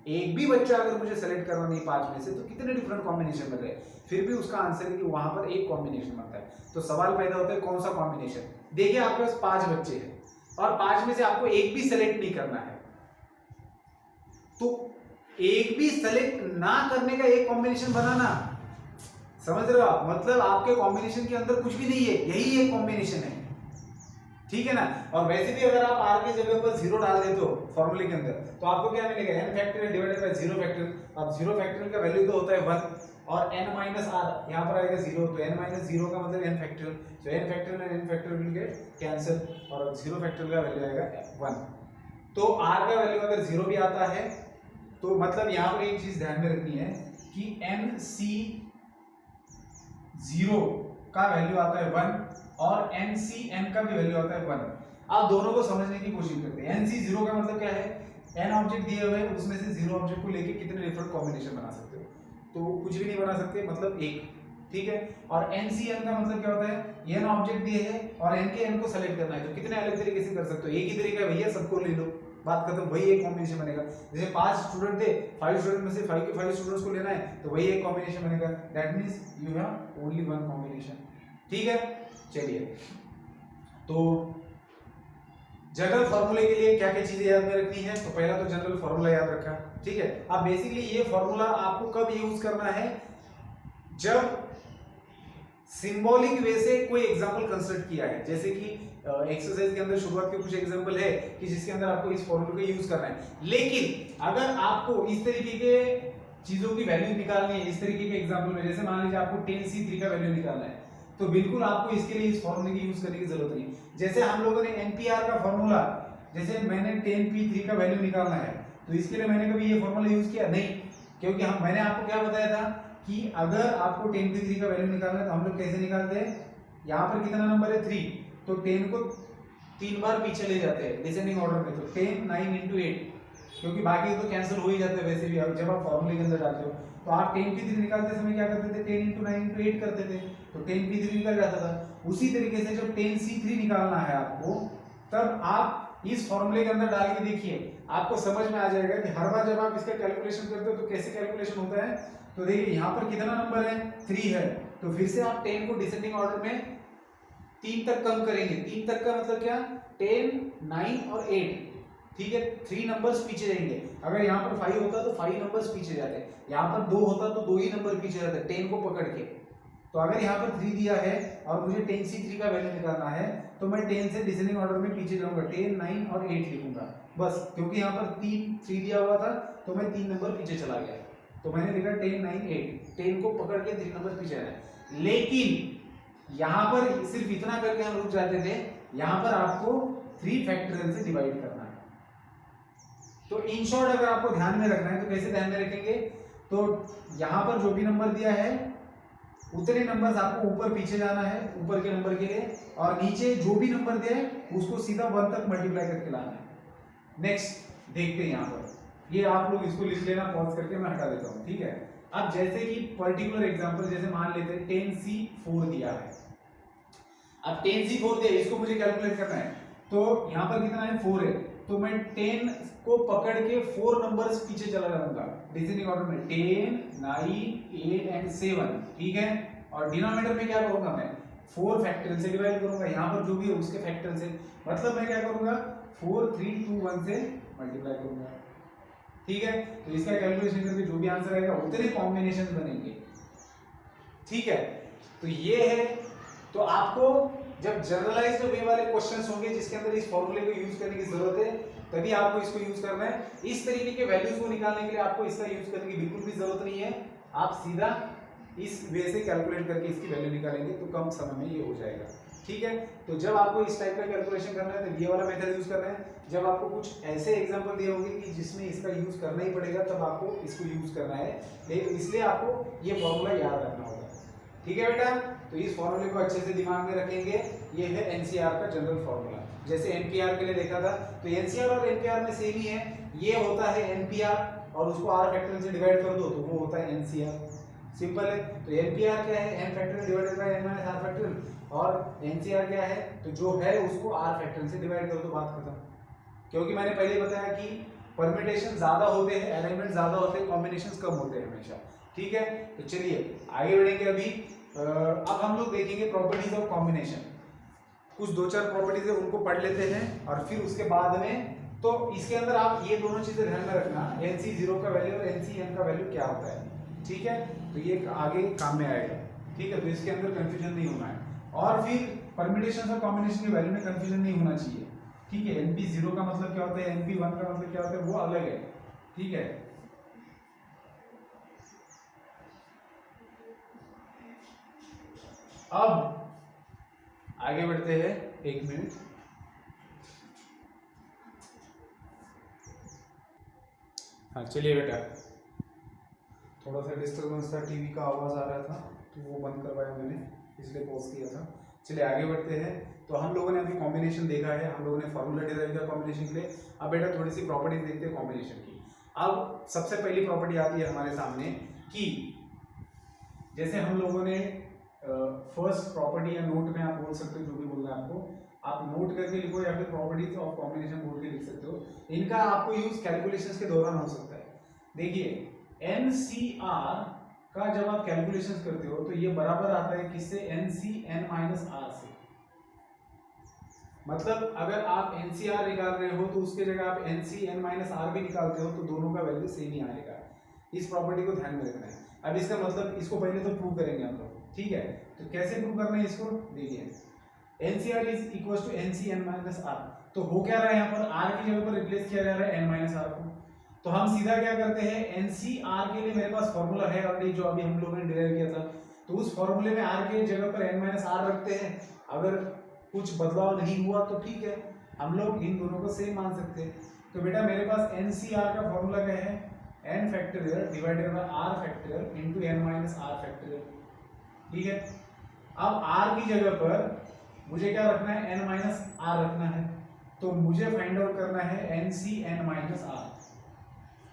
एक भी बच्चा अगर मुझे सेलेक्ट करना नहीं 5 में से, तो कितने डिफरेंट कॉम्बिनेशन बन रहे हैं? फिर भी उसका आंसर है कि वहां पर एक कॉम्बिनेशन बनता है। तो सवाल पैदा होता है कौन सा कॉम्बिनेशन? देखिए आपके पास 5 बच्चे हैं और 5 में से आपको एक भी सेलेक्ट नहीं करना है, तो एक भी सेलेक्ट ना करने का एक कॉम्बिनेशन बनाना। समझ रहे हो आप? मतलब आपके कॉम्बिनेशन के अंदर कुछ भी नहीं है, यही एक कॉम्बिनेशन है। ठीक है ना। और वैसे भी अगर आप r की जगह पर 0 डाल देते हो फॉर्मूले के अंदर तो आपको क्या मिलेगा, n factorial divided bye 0 factorial. अब 0 फैक्टोरियल का वैल्यू तो होता है 1 और n माइनस r यहां पर आएगा 0, तो n माइनस 0 का मतलब n फैक्टोरियल, तो n factorial and n factorial will get cancel और 0 फैक्टोरियल का वैल्यू आएगा 1। तो r का वैल्यू अगर 0 भी आता है तो मतलब यहां पर एक चीज ध्यान में रखनी है कि nc0 का वैल्यू आता है 1 और ncn का भी वैल्यू आता है 1। आप दोनों को समझने की कोशिश करते हैं। nc0 का मतलब क्या है, n ऑब्जेक्ट दिए हुए हैं उसमें से 0 ऑब्जेक्ट को लेके कितने डिफरेंट कॉम्बिनेशन बना सकते हो, तो कुछ भी नहीं बना सकते, मतलब एक, ठीक है। और ncn का मतलब क्या होता है, n ऑब्जेक्ट दिए हैं और n के n को सेलेक्ट करना है, तो कितने अलग तरीके से कर सकते हो, एक ही तरीका है भैया, सबको ले लो, बात खत्म, वही एक कॉम्बिनेशन बनेगा। जैसे 5 स्टूडेंट थे, 5 स्टूडेंट में से 5 के 5 स्टूडेंट्स को लेना है तो वही एक कॉम्बिनेशन बनेगा, that means you have only one combination, ठीक है। चलिए, तो जनरल फार्मूले के लिए क्या क्या चीजें याद में रखनी है, तो पहला तो जनरल फार्मूला याद रखा, ठीक है। अब बेसिकली ये फार्मूला आपको कब यूज करना है, जब सिंबॉलिक वे से कोई एग्जांपल कंसिडर किया है, जैसे कि एक्सरसाइज के अंदर शुरुआत के कुछ एग्जांपल है कि जिसके अंदर आपको इस फॉर्मूले का यूज करना है। लेकिन अगर आपको इस तरीके के चीजों की वैल्यू निकालनी है, इस तरीके के एग्जांपल में, जैसे मान लीजिए आपको 10c3 का वैल्यू निकालना है, तो बिल्कुल आपको इसके लिए इस फॉर्मूले की यूज करने की जरूरत नहीं। जैसे हम लोगों ने एनपीआर का फॉर्मूला, जैसे मैंने 10p3 का वैल्यू निकालना है, तो इसके लिए मैंने कभी ये फॉर्मूला यूज किया नहीं, क्योंकि मैंने आपको क्या बताया था कि अगर आपको 10p3 का वैल्यू निकालना है तो हम लोग कैसे निकालते हैं, यहाँ पर कितना नंबर है 3, तो 10 को 3 बार पीछे ले जाते हैं डिसेंडिंग ऑर्डर में, तो 10 9 into 8, क्योंकि बाकी तो कैंसिल हो ही जाते हैं वैसे भी, जब आप फॉर्मूले के अंदर डालते हो तो आप 10p3 निकालते समय क्या करते थे, 10 into 9 into 8 करते थे, तो 10p3 निकल जाता था। उसी तरीके से जब 10c3 निकालना है आपको, तब आप इस फॉर्मूले के अंदर डाल के देखिए, आपको समझ में आ जाएगा कि हर बार जब आप इसका कैलकुलेशन करते हो तो कैसे कैलकुलेशन होता है। तो देखिए यहाँ पर कितना नंबर है, 3 है, तो फिर से आप 10 को डिसेंडिंग ऑर्डर में 3 तक कम करेंगे। 3 तक का मतलब क्या, 10 9 और 8, ठीक है, 3 नंबर्स पीछे जाएंगे। अगर यहाँ पर 5 होता तो 5 नंबर्स पीछे जाते, यहाँ पर 2 होता तो 2 ही नंबर पीछे जाते 10 को पकड़ के। तो अगर यहाँ पर 3 दिया है और मुझे 10c3 का वैल्यू निकालना है, तो मैं 10 से डिसेंडिंग ऑर्डर में पीछे जाऊंगा, 10 9 और 8 लिखूंगा बस, क्योंकि यहाँ पर 3 दिया हुआ था तो मैं 3 नंबर पीछे चला गया, तो मैंने लिखा 10 9 8, 10 को पकड़ के 3 नंबर पीछे आया। लेकिन यहाँ पर सिर्फ इतना करके हम रुक जाते थे, यहाँ पर आपको 3 फैक्टोरियल से डिवाइड करना है। तो इन शॉर्ट अगर आपको ध्यान में रखना है तो कैसे ध्यान में रखेंगे, तो यहाँ पर जो भी नंबर दिया है उतने नंबर्स आपको ऊपर पीछे जाना है ऊपर के नंबर के लिए, और नीचे जो भी नंबर दिया है उसको सीधा 1 तक मल्टीप्लाई करके लाना है। नेक्स्ट देखते हैं यहाँ पर, ये आप लोग इसको लिख लेना पॉज करके, मैं हटा देता हूँ, ठीक है। अब जैसे कि पर्टिकुलर एग्जांपल, जैसे मान लेते हैं 10c4 दिया है, अब 10c4 दिया, इसको मुझे कैलकुलेट करना है, तो यहाँ पर कितना है 4 है, तो मैं 10 को पकड़ के 4 नंबर्स पीछे चला जाऊंगा डिसेंडिंग ऑर्डर में, 10 9 8 एंड 7, ठीक है। और डिनोमिनेटर में क्या करूंगा, मैं 4 फैक्टोरियल से डिवाइड करूंगा, यहाँ पर जो भी है उसके फैक्टोरियल से, मतलब मैं क्या करूंगा 4 3 2 1 से मल्टीप्लाई करूंगा, ठीक है। तो इसका कैलकुलेशन करके जो भी आंसर आएगा उतने कॉम्बिनेशंस बनेंगे, ठीक है। तो ये है, तो आपको जब जनरलाइज्ड वे वाले क्वेश्चंस होंगे जिसके अंदर इस फॉर्मूले को यूज करने की जरूरत है, तभी आपको इसको यूज करना है। इस तरीके के वैल्यूज को निकालने के लिए आपको इसका यूज करने की बिल्कुल भी जरूरत नहीं है, आप सीधा इस वे से कैलकुलेट करके इसकी वैल्यू निकालेंगे तो कम समय में ये हो जाएगा, ठीक है। तो जब आपको इस टाइप का कैलकुलेशन करना है तो ये वाला मेथड यूज करना है, जब आपको कुछ ऐसे एग्जांपल दिए होंगे कि जिसमें इसका यूज करना ही पड़ेगा तब आपको इसको यूज करना है, लेकिन इसलिए आपको ये फॉर्मूला याद रखना होगा, ठीक है बेटा। तो इस फॉर्मूले को अच्छे से दिमाग में रखेंगे, ये है एनसीआर का जनरल फॉर्मूला। जैसे एनपीआर के लिए देखा था, तो एनसीआर और एनपीआर में सेम ही है, ये होता है एनपीआर और उसको आर फैक्टोरियल से डिवाइड कर दो तो वो होता है एनसीआर, सिंपल है। तो एनपीआर क्या है, N factorial divided by N minus R factorial, और एनसीआर क्या है, तो जो है उसको आर फैक्टोरियल से डिवाइड कर दो, बात खत्म। क्योंकि मैंने पहले बताया कि परम्यूटेशन ज्यादा होते हैं, अरेंजमेंट ज्यादा होते हैं, कॉम्बिनेशंस कम होते हैं हमेशा, ठीक है। तो चलिए आगे बढ़ेंगे। अभी अब हम लोग देखेंगे प्रॉपर्टीज ऑफ कॉम्बिनेशन, कुछ 2-4 प्रॉपर्टीज है उनको पढ़ लेते हैं, और फिर उसके बाद में तो इसके अंदर आप ये दोनों चीजें ध्यान में रखना, NC0 का वैल्यू और NCN का वैल्यू क्या होता है, ठीक है। तो ये आगे काम में आएगा, ठीक है। तो इसके अंदर कंफ्यूजन नहीं होना है। और फिर परम्यूटेशन और कॉम्बिनेशन की वैल्यू में कंफ्यूजन नहीं होना चाहिए, ठीक है। NP0 का मतलब क्या होता है, NP1 का मतलब क्या होता है, वो अलग है, ठीक है। अब आगे बढ़ते हैं, 1 मिनट। हाँ चलिए बेटा, थोड़ा सा डिस्टर्बेंस था, टीवी का आवाज़ आ रहा था तो वो बंद करवाया मैंने, इसलिए पॉज किया था। चलिए आगे बढ़ते हैं। तो हम लोगों ने अभी कॉम्बिनेशन देखा है, हम लोगों ने फॉर्मूला डिराइव किया कॉम्बिनेशन के लिए। अब बेटा थोड़ी सी प्रॉपर्टीज देखते हैं कॉम्बिनेशन की। अब सबसे पहली प्रॉपर्टी आती है हमारे सामने कि जैसे हम लोगों ने फर्स्ट प्रॉपर्टी या नोट में आप बोल सकते हो, जो भी बोलना है आपको, आप नोट करके लिखो या फिर प्रॉपर्टीज ऑफ कॉम्बिनेशन बोल के लिख सकते हो। इनका आपको यूज कैलकुलेशंस के दौरान हो सकता है। देखिए NCR का जब आप कैलकुलेशंस करते हो तो ये बराबर आता है किससे, NCN-R से। मतलब अगर आप NCR निकाल रहे हो तो उसके जगह आप NCN-R भी निकालते हो तो दोनों का वैल्यू सेम ही आएगा। इस प्रॉपर्टी को ध्यान में रखना है। अब इसका मतलब, इसको पहले तो प्रूव करेंगे हम लोग, ठीक है। तो कैसे प्रूव करना है इसको, देखिए NCR is equal to NCN-R। तो हो क्या रहा है यहाँ पर, R की जगह पर रिप्लेस किया जा रहा है N-R को। तो हम सीधा क्या करते हैं, NCR के लिए मेरे पास फॉर्मूला है ऑलरेडी जो अभी हम लोगों ने डिराइव किया था, तो उस फॉर्मूले में R के जगह पर N-R रखते हैं। अगर कुछ बदलाव नहीं हुआ तो ठीक है, हम लोग इन दोनों को सेम मान सकते हैं। तो बेटा मेरे पास NCR का फॉर्मूला क्या है, n factorial divided bye r factorial into n-r factorial, ठीक है। अब r की जगह पर मुझे क्या रखना है, n-r रखना है। तो मुझे फाइंड आउट करना है NCn-r,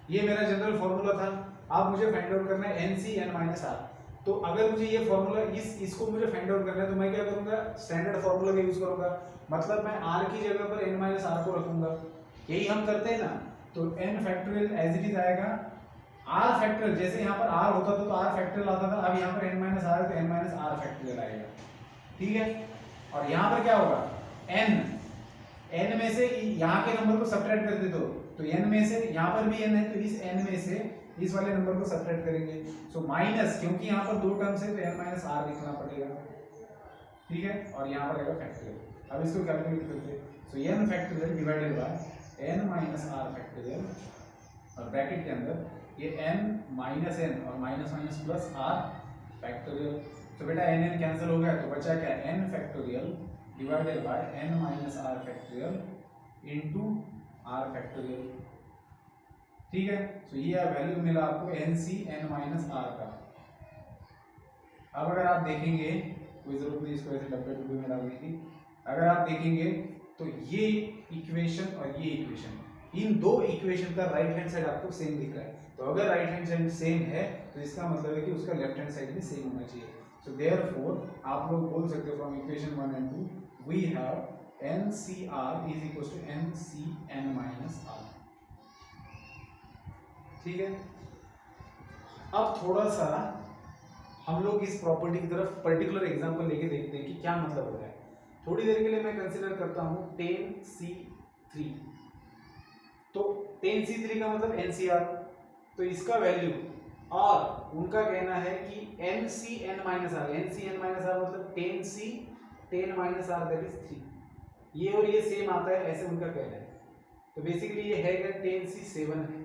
ये मेरा जनरल फॉर्मूला था। अब मुझे फाइंड आउट करना है NCn-r। तो अगर मुझे ये फॉर्मूला इसको मुझे फाइंड आउट करना है तो मैं क्या करूंगा, स्टैंडर्ड फॉर्मूला का यूज करूंगा। मतलब मैं r की जगह पर n-r को रखूंगा, यही हम करते हैं ना। तो n factorial as it is आएगा, r फैक्टोरियल जैसे यहाँ पर r होता था तो r फैक्टोरियल आता था, अब यहाँ पर n-r है तो n-r फैक्टोरियल आएगा, ठीक है। और यहाँ पर क्या होगा, n में से यहाँ के नंबर को सब्ट्रैक्ट कर दे तो n में से, यहाँ पर भी n है तो इस n में से इस वाले नंबर को सब्ट्रैक्ट करेंगे। सो माइनस, क्योंकि यहाँ पर दो टर्म्स है तो n-r लिखना पड़ेगा, ठीक है। और यहाँ पर आएगा फैक्टोरियल। अब इसको कैलकुलेट करते हैं। सो n factorial divided bye n-r factorial, और ब्रैकेट के अंदर ये n माइनस n और minus minus plus r factorial. तो बेटा n कैंसिल हो गया तो बचा क्या, n factorial divided bye n minus r factorial into r factorial, ठीक है। तो ये वैल्यू मिला आपको NCn-r का। अब अगर आप देखेंगे, कोई जरूरत नहीं इसको ऐसे डब्बे डब्बे में डालने की, अगर आप देखेंगे तो ये इक्वेशन और ये इक्वेशन, इन दो इक्वेशन का राइट हैंड साइड आपको सेम दिख रहा है। तो अगर राइट हैंड साइड सेम है तो इसका मतलब है कि उसका लेफ्ट हैंड साइड भी सेम होना चाहिए। सो देयरफॉर आप लोग बोल सकते हो from equation 1 and 2 we have NCR is equal to NCn-r, ठीक है। अब थोड़ा सा हम लोग इस प्रॉपर्टी की तरफ पर्टिकुलर एग्जांपल लेके देखते हैं कि क्या मतलब हो रहा है। थोड़ी देर के लिए मैं कंसीडर करता हूं 10C3। तो 10C3 का मतलब NCR, तो इसका वैल्यू, और उनका कहना है कि NCn-r, NCn-r मतलब 10C 10-r दैट इज 3। ये और ये सेम आता है, ऐसे उनका कहना है। तो बेसिकली ये है क्या, 10C7 है।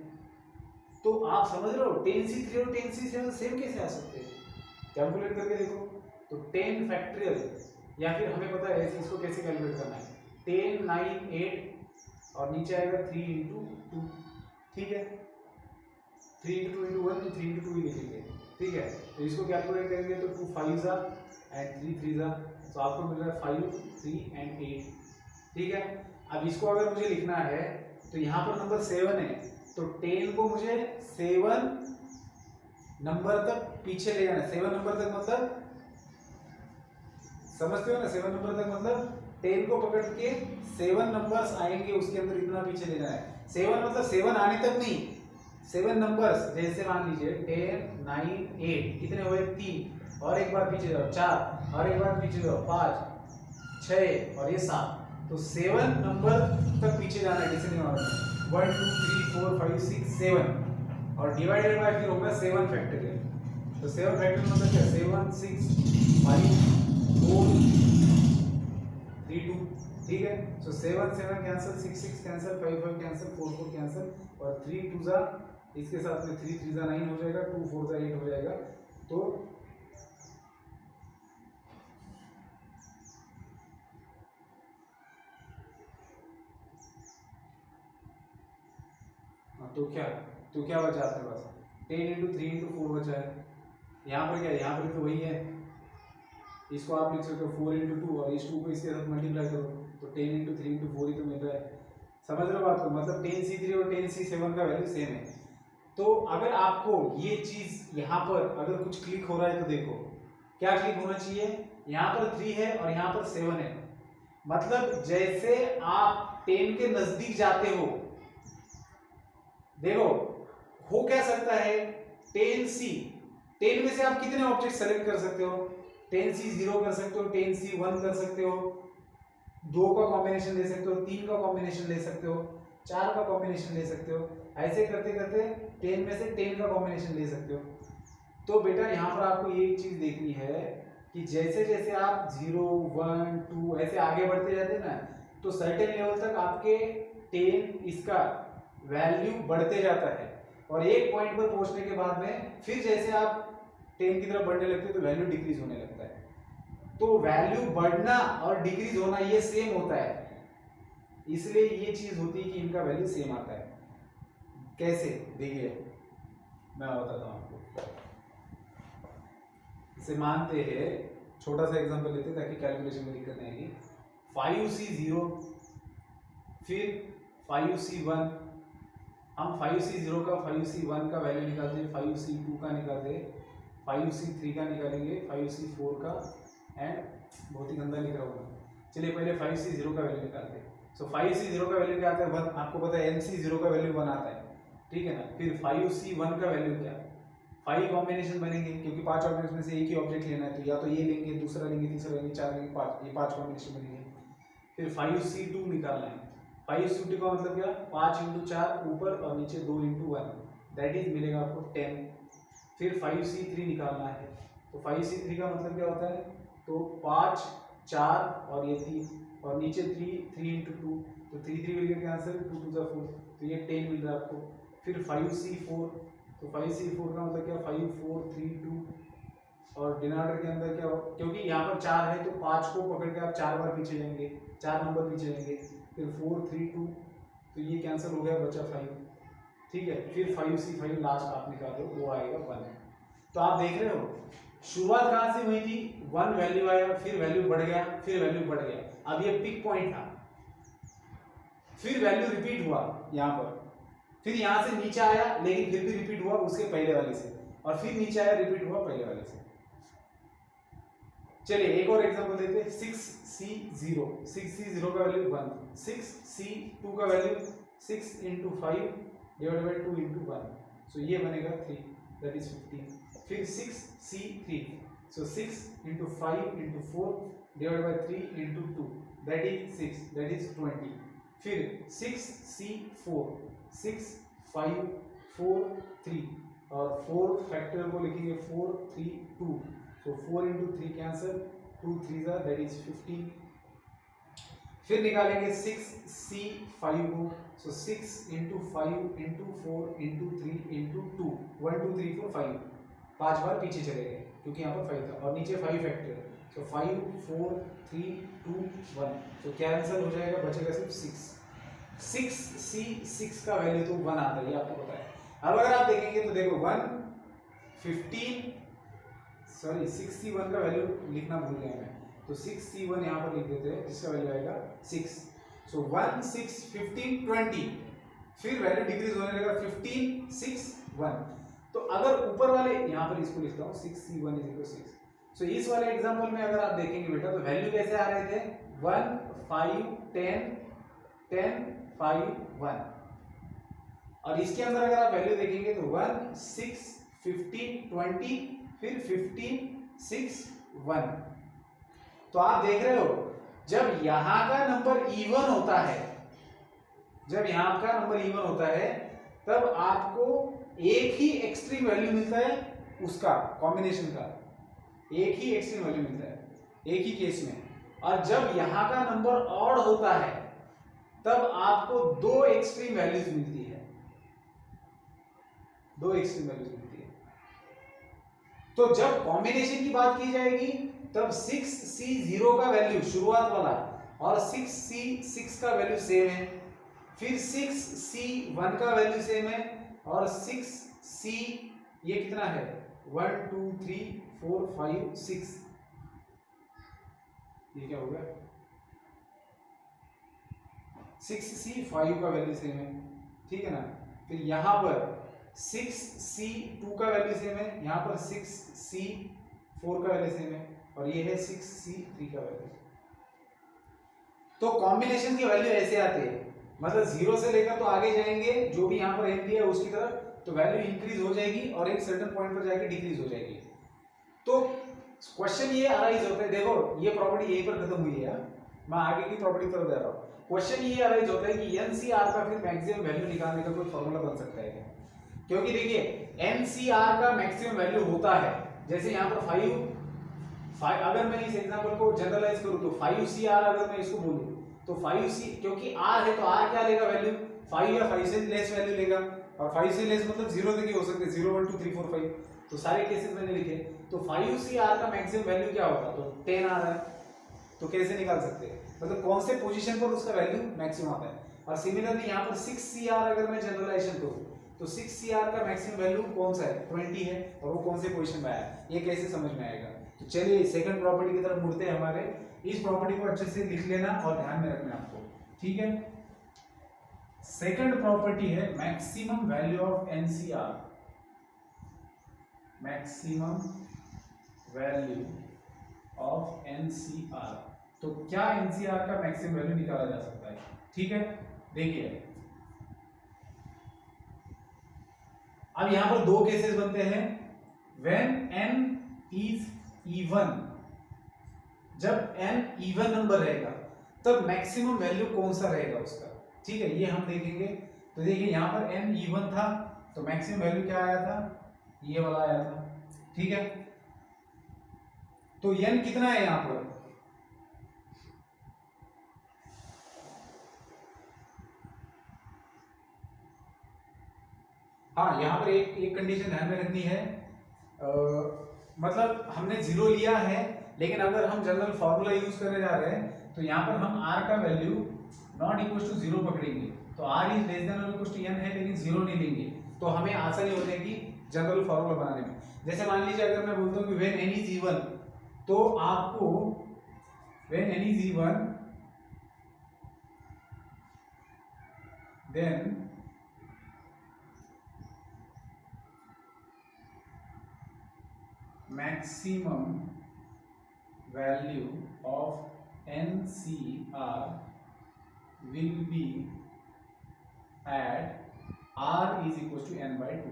तो आप समझ रहे हो 10C3 और 10C7 सेम कैसे आ सकते हैं, कैलकुलेट करके देखो। तो 10 फैक्टोरियल, या फिर हमें पता है इसको कैसे कैलकुलेट करना है, 10 9 8 और नीचे आएगा 3 into 2, ठीक है। 3 into 2 into 1 तो 3 into 2 ही लिखेंगे, ठीक है। तो इसको कैलकुलेट करेंगे तो 2 5s and 3 3s, तो आपको मिल रहा है 5 3 and 8, ठीक है। अब इसको अगर मुझे लिखना है तो यहाँ पर नंबर 7 है, तो 10 को मुझे 7 नंबर तक पीछे ले जाना है। 7 नंबर तक मतलब समझते हो ना, 7 नंबर तक मतलब 10 को पकड़ के 7 नंबर्स आएंगे उसके अंदर, इतना पीछे ले जाना है। 7 मतलब 7 आने तक नहीं, 7 नंबर्स, जैसे मान लीजिए 10 9 8 कितने हुए, 3, और एक बार पीछे जाओ 4, और एक बार पीछे जाओ 5 6 और ये 7। तो 7 नंबर तक पीछे जाना है डिसेंडिंग ऑर्डर में, 1 2 3 4 5 6 7, और डिवाइडेड बाय फिर होगा 7 फैक्टोरियल। तो 7 फैक्टोरियल मतलब क्या, 7 6 5 4 3 2, ठीक है। सो 7 7 कैंसिल, 6 6 कैंसिल, 5 5 कैंसिल, 4 4 कैंसिल, और 3 2 जा, इसके साथ में 3 3 जा 9 हो जाएगा, 2 4 जा 8 हो जाएगा। तो तो क्या बचा आपके पास? 10 इंटू 3 इंटू 4 बचा है। यहाँ पर क्या है? यहाँ पर तो वही है, इसको आप लिख सकते हो 4 इंटू 2, और इस 2 को इसके साथ मल्टीप्लाई करो तो 10 इंटू 3 इंटू 4 ही तो मिल रहा है। समझ रहे हो बात को? मतलब 10C3 और 10C7 का वैल्यू सेम है। तो अगर आपको ये चीज यहाँ पर अगर कुछ क्लिक हो रहा है तो देखो क्या क्लिक होना चाहिए। यहाँ पर 3 है और यहाँ पर 7 है, मतलब जैसे आप 10 के नजदीक जाते हो, देखो हो क्या सकता है, 10 में से आप कितने ऑब्जेक्ट सेलेक्ट कर सकते हो? 10C0 कर सकते हो, 10C1 कर सकते हो, 2 का कॉम्बिनेशन ले सकते हो, 3 का कॉम्बिनेशन ले सकते हो, 4 का कॉम्बिनेशन ले सकते हो। ऐसे करते करते 10 में से 10 का कॉम्बिनेशन ले सकते हो। तो बेटा यहाँ पर आपको ये चीज देखनी है कि जैसे जैसे आप 0 1 2 ऐसे आगे बढ़ते जाते हैं ना, तो सर्टेन लेवल तक आपके 10 इसका वैल्यू बढ़ते जाता है, और एक पॉइंट पर पहुंचने के बाद में फिर जैसे आप 10 की तरफ बढ़ने लगते हैं तो वैल्यू डिक्रीज होने लगता है। तो वैल्यू बढ़ना और डिक्रीज होना ये सेम होता है, इसलिए ये चीज होती है कि इनका वैल्यू सेम आता है। कैसे? देखिए मैं बताता हूं आपको। इसे मानते हैं, छोटा सा एग्जांपल लेते हैं ताकि कैलकुलेशन में दिक्कत नहीं आएगी। 5C0 फिर 5C1, हम 5C0 का 5C1 का वैल्यू निकालते हैं, 5C2 का निकालते हैं, 5C3 का निकालेंगे, 5C4 का, एंड बहुत ही गंदा लिख रहा हूँ। चलिए पहले 5C0 का वैल्यू निकालते हैं। सो 5C0 का वैल्यू क्या आता है? 1। आपको पता है MC0 का वैल्यू 1 आता है, ठीक है ना। फिर 5C1 का वैल्यू क्या? 5 कॉम्बिनेशन बनेंगे, क्योंकि 5 ऑब्जेक्ट में से एक ही ऑब्जेक्ट लेना है, तो या तो ये लेंगे, दूसरा लेंगे, तीसरा लेंगे, 4 लेंगे, 5, ये 5 कॉम्बिनेशन बनेंगे। फिर 5C2 निकालना है। 5C2 का मतलब क्या? 5 इंटू 4 ऊपर और नीचे 2 इंटू 1, दैट इज मिलेगा आपको 10। फिर 5C3 निकालना है, तो 5C3 का मतलब क्या होता है? तो 5 4 और ये 3 और नीचे 3 इंटू 2, तो 3 3 मिल गया आंसर, 2 2 4, तो ये 10 मिल रहा है आपको। फिर 5C4, तो 5C4 का मतलब क्या? 5 4 3 2, और डिनोमिनेटर के अंदर क्या हो, क्योंकि यहाँ पर 4 है तो 5 को पकड़ के आप 4 बार पीछे लेंगे, 4 नंबर पीछे लेंगे, फिर 4 3 2, तो ये कैंसिल हो गया, बचा 5, ठीक है। फिर 5C5 लास्ट आप निकालो, वो आएगा 1। तो आप देख रहे हो शुरुआत कहाँ से हुई थी? 1 वैल्यू आया, फिर वैल्यू बढ़ गया, फिर वैल्यू बढ़ गया। अब ये पिक पॉइंट था, फिर वैल्यू रिपीट हुआ यहाँ पर, फिर यहाँ से नीचे आया लेकिन फिर भी रिपीट हुआ उसके पहले वाले से, और फिर नीचे आया, रिपीट हुआ पहले वाले से। चलिए एक और एग्जांपल देते हैं। 6C0 का वैल्यू 1, 6C2 का value 6 into 5 divide by 2 into 1, सो ये बनेगा 3, दैट इज 15। फिर 6C3, so 6 into 5 into 4 divide by 3 into 2, that is 6, that is 20। फिर 6C4, 6 5 4 3, और 4 फैक्टर को लिखेंगे 4 3 2, so 4 into 3 cancel, 2 3s are, that is 15। फिर निकालेंगे 6C5 को, so 6 into 5 into 4 into 3 into 2, 1 2 3 4 5, 5 बार पीछे चले गए क्योंकि यहाँ पर 5 था, और नीचे 5 फैक्टर, so 5 4 3 2 1, so कैंसिल हो जाएगा, बचेगा सिर्फ 6। 6C6 का वैल्यू तो 1 आता है, ये आपको पता है। अब अगर आप देखेंगे तो देखो 1 15, सॉरी 6C1 का वैल्यू लिखना भूल गया मैं, तो 6C1 यहाँ पर लिख देते हैं जिसका वैल्यू आएगा 6। सो 1 6 15 20, फिर वैल्यू डिक्रीज होने लगेगा 15 6 1। तो अगर ऊपर वाले यहाँ पर इसको लिखता हूँ 6C1 = 6। सो इस वाले एग्जांपल में अगर आप देखेंगे बेटा तो वैल्यू कैसे आ रहे थे? 1 5 10 10 5 1, और इसके अंदर अगर आप वैल्यू देखेंगे तो 1 6 15 20, फिर 15 6 1। तो आप देख रहे हो जब यहां का नंबर इवन होता है, जब यहां का नंबर इवन होता है तब आपको एक ही एक्सट्रीम वैल्यू मिलता है, उसका कॉम्बिनेशन का एक ही एक्सट्रीम वैल्यू मिलता है। एक ही केस में। और जब यहाँ का नंबर ऑड होता है तब आपको दो एक्सट्रीम वैल्यूज मिलती है, दो एक्सट्रीम वैल्यूज मिलती है। तो जब कॉम्बिनेशन की बात की जाएगी तब 6C0 का वैल्यू शुरुआत वाला और 6C6 का वैल्यू सेम है, फिर 6C1 का वैल्यू सेम है और 6C ये कितना है 1 2 3 4 5 6, ये क्या हो गया 6C5 का वैल्यू सेम है, ठीक है ना। फिर यहाँ पर 6C2 का वैल्यू सेम है, यहाँ पर 6C4 का वैल्यू सेम है और ये है 6C3 का वैल्यू। तो कॉम्बिनेशन की वैल्यू ऐसे आती है, मतलब 0 से लेकर तो आगे जाएंगे जो भी यहाँ पर n दिया है उसकी तरफ, तो वैल्यू इंक्रीज हो जाएगी और एक सर्टेन पॉइंट पर जाके डिक्रीज हो जाएगी। तो क्वेश्चन ये अराइज होता है, देखो ये प्रॉपर्टी यहीं पर खत्म हुई है, मैं आगे की प्रॉपर्टी पर जा रहा हूँ। क्वेश्चन ये अराइज होता है कि एनसीआर का फिर मैक्सिमम वैल्यू निकालने का कोई फॉर्मूला बन सकता है क्या? क्योंकि देखिए एनसीआर का मैक्सिमम वैल्यू होता है, जैसे यहाँ पर 5 अगर मैं इस एग्जांपल को जनरलाइज करूं तो 5CR अगर मैं इसको बोलूं तो 5C, क्योंकि R है तो R क्या लेगा वैल्यू 5 या 5 से लेस वैल्यू लेगा, और 5 से लेस मतलब 0 तक ही हो सकते हैं, 0 1 2 3 4 5, तो सारे केसेस मैंने लिखे। तो 5CR का मैक्सिमम वैल्यू क्या होगा, तो 10 आ रहा है, तो कैसे निकाल सकते हैं, मतलब कौन से पोजीशन पर उसका वैल्यू मैक्सिमम आता है। और सिमिलरली यहाँ पर 6CR अगर मैं जनरलाइजेशन करूं तो 6CR का मैक्सिमम वैल्यू कौन सा है 20 है, और वो कौन से पोजीशन में आया है, ये कैसे समझ में आएगा। तो चलिए सेकंड प्रॉपर्टी की तरफ मुड़ते हैं हमारे। इस प्रॉपर्टी को अच्छे से लिख लेना और ध्यान में रखना आपको, ठीक है। सेकंड प्रॉपर्टी है maximum value of NCR, maximum value of NCR. तो क्या एनसीआर का मैक्सिमम वैल्यू निकाला जा सकता है, ठीक है। देखिए अब यहां पर दो केसेस बनते हैं, व्हेन n इज इवन, जब n इवन नंबर रहेगा तब मैक्सिमम वैल्यू कौन सा रहेगा उसका, ठीक है, ये हम देखेंगे। तो देखिए यहां पर n इवन था तो मैक्सिमम वैल्यू क्या आया था, ये वाला आया था, ठीक है। तो n कितना है यहां पर, हाँ यहाँ पर एक कंडीशन ध्यान में रखनी है, मतलब हमने 0 लिया है लेकिन अगर हम जनरल फॉर्मूला यूज करने जा रहे हैं तो यहाँ पर हम r का वैल्यू नॉट इक्वल टू 0 पकड़ेंगे, तो r इज लेस देन और इक्वल टू n है लेकिन 0 नहीं लेंगे, तो हमें आसानी हो जाएगी जनरल फॉर्मूला बनाने में। जैसे मान लीजिए अगर मैं बोलता हूँ कि व्हेन n इज इवन, तो आपको when n is even then maximum value of NCR will be at R is equal to n by 2।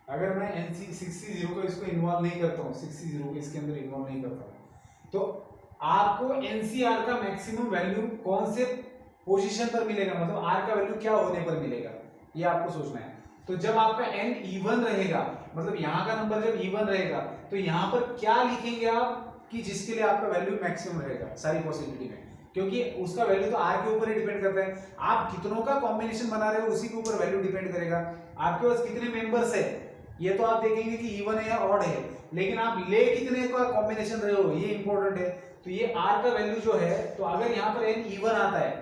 अगर मैं NC60 को इसको इन्वॉल्व नहीं करता हूँ, 60 को इसके अंदर इन्वॉल्व नहीं करता हूँ, तो आपको NCR का मैक्सिमम वैल्यू कौन से पोजीशन पर मिलेगा, मतलब R का वैल्यू क्या होने पर मिलेगा, ये आपको सोचना है। तो जब आपका n इवन रहेगा, मतलब यहाँ का नंबर जब इवन रहेगा तो यहाँ पर क्या लिखेंगे आप कि जिसके लिए आपका वैल्यू मैक्सिमम रहेगा सारी पॉसिबिलिटी में, क्योंकि उसका वैल्यू तो r के ऊपर ही डिपेंड करता है। आप कितनों का कॉम्बिनेशन बना रहे हो उसी के ऊपर वैल्यू डिपेंड करेगा। आपके पास कितने मेंबर्स है ये तो आप देखेंगे कि इवन है या ऑड है, लेकिन आप ले कितने का कॉम्बिनेशन रहे हो ये इंपॉर्टेंट है। तो ये r का वैल्यू जो है, तो अगर यहाँ पर n इवन आता है,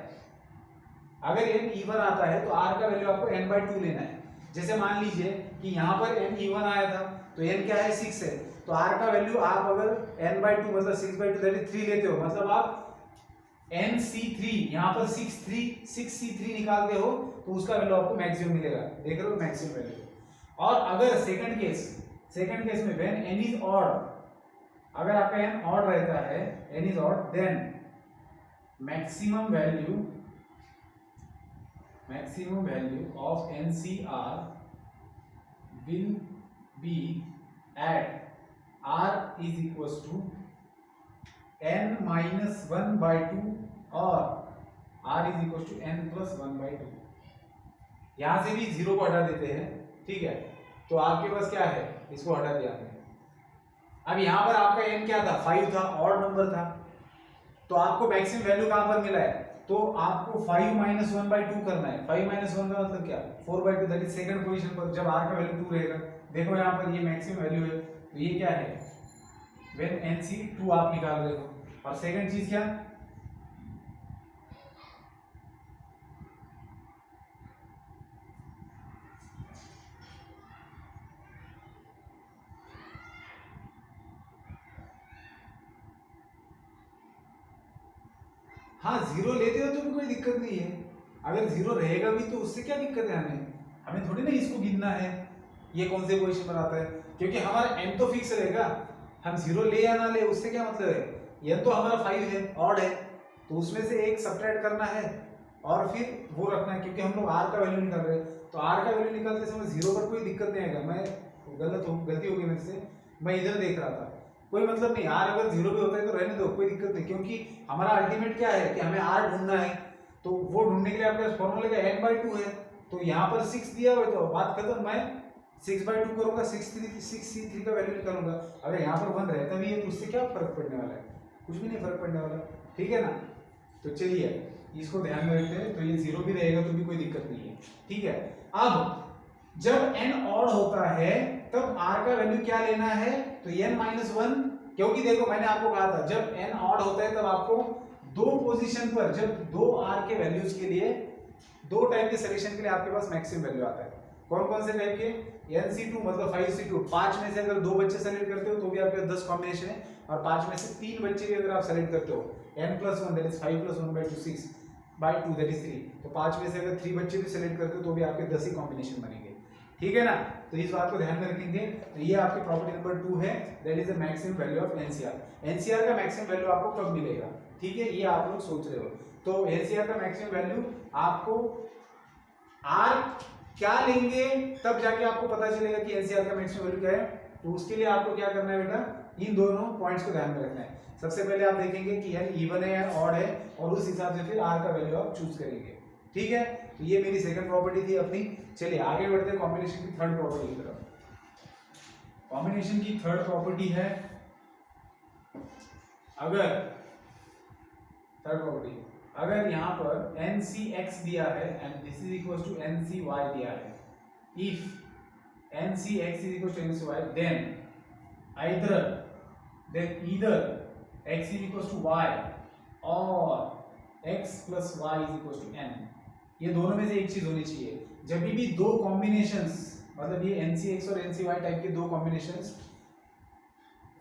अगर n इवन आता है तो r का वैल्यू आपको n by 2 लेना है। जैसे मान लीजिए कि यहाँ पर n इवन आया था तो n क्या है 6 है, तो r का वैल्यू आप अगर n by 2 मतलब 6 by 2 दैट इज 3 लेते हो, मतलब आप nc3 यहाँ पर 6c3 निकालते हो तो उसका वैल्यू आपको मैक्सिमम मिलेगा, देख रहे हो मैक्सिमम वैल्यू। और अगर सेकंड केस में व्हेन n इज ऑड, अगर आपका n ऑड रहता है, n is odd, then maximum value of NCR will be at R is equals to n minus 1 by 2 और R is equals to n plus 1 by 2। यहां से भी 0 को हटा देते हैं, ठीक है, तो आपके पास क्या है, इसको हटा दिया हमने, अब यहाँ पर आपका n क्या था, 5 था, ऑड नंबर था, तो आपको मैक्सिमम वैल्यू कहाँ पर मिला है, तो आपको 5 माइनस 1/2 करना है। 5 माइनस 1 का मतलब क्या, 4/2, दैट इज सेकंड पोजीशन पर जब r का वैल्यू 2 रहेगा। देखो यहाँ पर ये मैक्सिमम वैल्यू है, तो ये क्या है, व्हेन nc 2 आप निकाल रहे हो। और सेकंड चीज क्या, हाँ जीरो लेते हो तो भी कोई दिक्कत नहीं है, अगर जीरो रहेगा भी तो उससे क्या दिक्कत है, हमें हमें थोड़ी ना इसको गिनना है ये कौन से पोजीशन पर आता है, क्योंकि हमारा n तो फिक्स रहेगा, हम जीरो ले या ना ले उससे क्या मतलब है। n तो हमारा 5 है, ऑड है, तो उसमें से एक सब्ट्रैक्ट करना है और फिर वो रखना है, क्योंकि हम लोग r का वैल्यू निकाल रहे हैं, तो r का वैल्यू निकालते समय जीरो पर कोई दिक्कत नहीं आएगा। मैं गलती हो गई मेरे से, मैं इधर देख रहा था, कोई मतलब नहीं, r अगर जीरो भी होता है तो रहने दो, कोई दिक्कत नहीं, क्योंकि हमारा अल्टीमेट क्या है कि हमें r ढूंढना है, तो वो ढूंढने के लिए आपके पास फॉर्मूला का n/2 है, तो यहाँ पर 6 दिया हुआ है तो बात खत्म, मैं 6/2 करूंगा, 6c3 का वैल्यू निकालूंगा। अगर यहाँ पर 1 रहता भी है तो उससे क्या फर्क पड़ने वाला है, कुछ भी नहीं फर्क पड़ने वाला, ठीक है ना। तो चलिए इसको ध्यान में रखते हैं, तो ये जीरो भी रहेगा तो भी कोई दिक्कत नहीं है, ठीक है। अब जब n ऑड होता है तब r का वैल्यू क्या लेना है, तो n-1, क्योंकि देखो मैंने आपको कहा था जब n ऑड होता है तब आपको दो पोजीशन पर, जब दो r के वैल्यूज के लिए, दो टाइप के सिलेक्शन के लिए आपके पास मैक्सिमम वैल्यू आता है। कौन कौन से टाइप के, nc2 मतलब 5c2, 5 में से अगर दो बच्चे सेलेक्ट करते हो तो भी आपके 10 कॉम्बिनेशन है, और 5 में से 3 बच्चे भी अगर आप सेलेक्ट करते हो, n+1 that is 5 + 1/2 6/2 that is 3, तो 5 में से अगर 3 बच्चे भी सेलेक्ट करते हो तो भी आपके 10 ही कॉम्बिनेशन बनेंगे, ठीक है ना। तो इस बात को ध्यान में रखेंगे। तो ये आपकी प्रॉपर्टी नंबर 2 है, that is the maximum value of NCR. NCR का मैक्सिमम वैल्यू आपको कब मिलेगा, ठीक है, ये आप लोग सोच रहे हो। तो एनसीआर का मैक्सिमम वैल्यू आपको आर क्या लेंगे तब जाके आपको पता चलेगा कि एनसीआर का मैक्सिमम वैल्यू क्या है। तो उसके लिए आपको क्या करना है बेटा, इन दोनों पॉइंट्स को ध्यान में रखना है। सबसे पहले आप देखेंगे कि एन इवन है या ऑड है, और उस हिसाब से फिर आर का वैल्यू आप चूज करेंगे, ठीक है। तो ये मेरी सेकंड प्रॉपर्टी थी अपनी। चलिए आगे बढ़ते हैं कॉम्बिनेशन की थर्ड प्रॉपर्टी की तरफ। कॉम्बिनेशन की थर्ड प्रॉपर्टी है, अगर थर्ड प्रॉपर्टी अगर यहाँ पर NCX दिया है and this is equal to NCY दिया है, if NCX is equal to NCY then either x is equals to y or x plus y is equals to n, ये दोनों में से एक चीज होनी चाहिए। जब भी दो कॉम्बिनेशंस, मतलब ये NCX और NCY टाइप के दो कॉम्बिनेशंस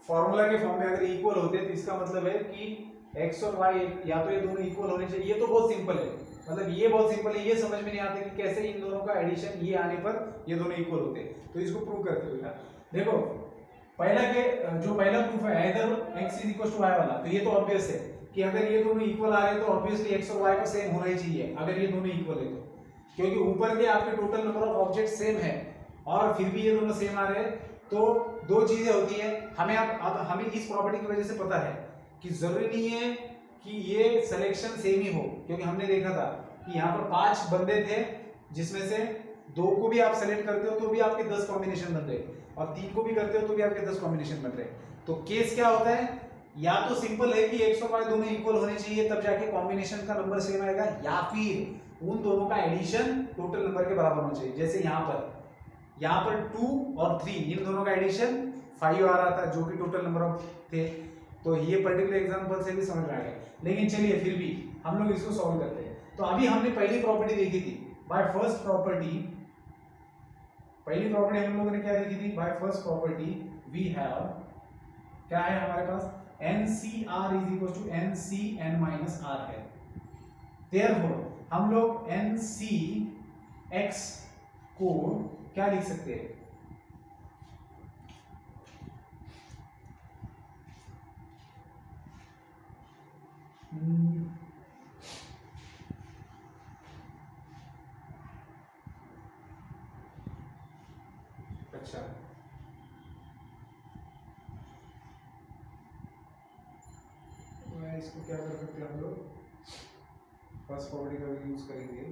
फॉर्मूला के फॉर्म में अगर इक्वल होते हैं तो इसका मतलब है कि x और y या तो ये दोनों इक्वल होने चाहिए। ये तो बहुत सिंपल है, मतलब ये बहुत सिंपल है, ये समझ में नहीं आता कि कैसे इन दोनों का एडिशन ये आने पर ये दोनों इक्वल होते हैं। तो इसको प्रूव करते हुए देखो, पहला प्रूफ है इधर x is equal to y वाला, तो ये तो ऑब्वियस है कि अगर ये दोनों इक्वल आ रहे हैं तो ऑब्वियसली x और y को सेम होना ही चाहिए अगर ये दोनों इक्वल है तो, क्योंकि ऊपर के आपके total number of object same है और फिर भी ये दोनों सेम आ रहे हैं। तो दो चीजें होती है, हमें अब हमें इस प्रॉपर्टी की वजह से पता है कि जरूरी नहीं है कि ये सिलेक्शन सेम ही हो, क्योंकि हमने देखा था कि यहाँ पर 5 बंदे थे जिसमें से 2 को भी आप सेलेक्ट करते हो तो भी आपके 10 कॉम्बिनेशन बन रहे, और 3 को भी करते हो तो भी आपके 10 कॉम्बिनेशन बन रहे। तो केस क्या होता है, या तो सिंपल है कि x और y दोनों इक्वल होने चाहिए तब जाके कॉम्बिनेशन का नंबर सेम आएगा, या फिर उन दोनों का एडिशन टोटल नंबर के बराबर होना चाहिए। जैसे यहाँ पर 2 और 3 इन दोनों का एडिशन 5 आ रहा था जो कि टोटल नंबर ऑफ थे। तो ये पर्टिकुलर एग्जांपल से भी समझ में आ गया, लेकिन चलिए फिर भी हम लोग इसको सॉल्व करते हैं। तो अभी हमने पहली प्रॉपर्टी देखी थी, बाय फर्स्ट प्रॉपर्टी, पहली प्रॉपर्टी हम लोगों ने क्या देखी थी, by first property we have, क्या है हमारे पास, NCR is equal to NCN minus R है। देयरफॉर हम लोग NCX को क्या लिख सकते हैं, अच्छा इसको क्या कर सकते हैं हम लोग, फर्स्ट प्रॉपर्टी का भी यूज करेंगे।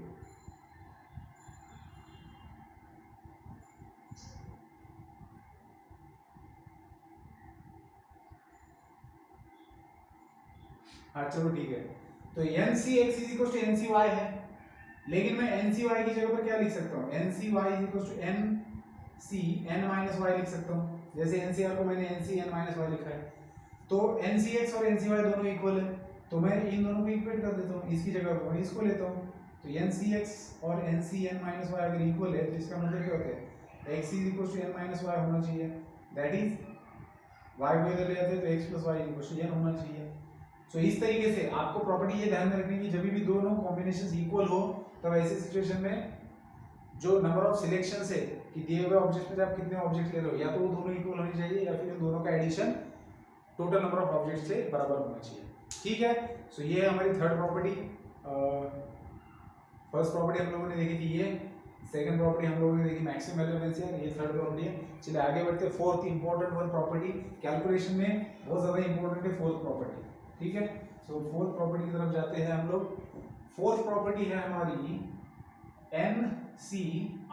हाँ चलो ठीक है, तो N C X is equal to N C Y है, लेकिन मैं एन सी वाई की जगह पर क्या लिख सकता हूँ, N C Y is equal to N C N minus Y लिख सकता हूँ। जैसे एन सी आर को मैंने N C N minus Y लिखा है, तो एन सी एक्स और एन सी वाई दोनों इक्वल है, तो मैं इन दोनों को इक्वेट कर देता हूँ, इसकी जगह पर मैं इसको लेता हूँ। तो एन सी एक्स और N C N minus Y अगर इक्वल है तो इसका मतलब क्या होता है, X is equal to N minus Y होना चाहिए, दैट इज वाई को इधर ले आते हैं तो X plus Y equal to N होना चाहिए। सो इस तरीके से आपको प्रॉपर्टी ये ध्यान में रखनी है कि जब भी दोनों कॉम्बिनेशंस इक्वल हो तब ऐसे सिचुएशन में जो नंबर ऑफ सिलेक्शंस है कि दिए हुए ऑब्जेक्ट में आप कितने ऑब्जेक्ट ले रहे हो, या तो वो दोनों इक्वल होने चाहिए या फिर इन दोनों का addition total number of object से बराबर होना चाहिए। ठीक है, सो ये है हमारी थर्ड प्रॉपर्टी। फर्स्ट प्रॉपर्टी हम लोगों ने देखी थी ये, सेकंड प्रॉपर्टी हम लोगों ने देखी मैक्सिमम वैल्यू ऑफ एनसीआर, ये थर्ड प्रॉपर्टी है। चलिए आगे बढ़ते हैं, fourth important one property calculation में बहुत ज्यादा इंपॉर्टेंट है फोर्थ प्रॉपर्टी। ठीक है, सो फोर्थ प्रॉपर्टी की तरफ जाते हैं हम लोग। फोर्थ प्रॉपर्टी है हमारी N C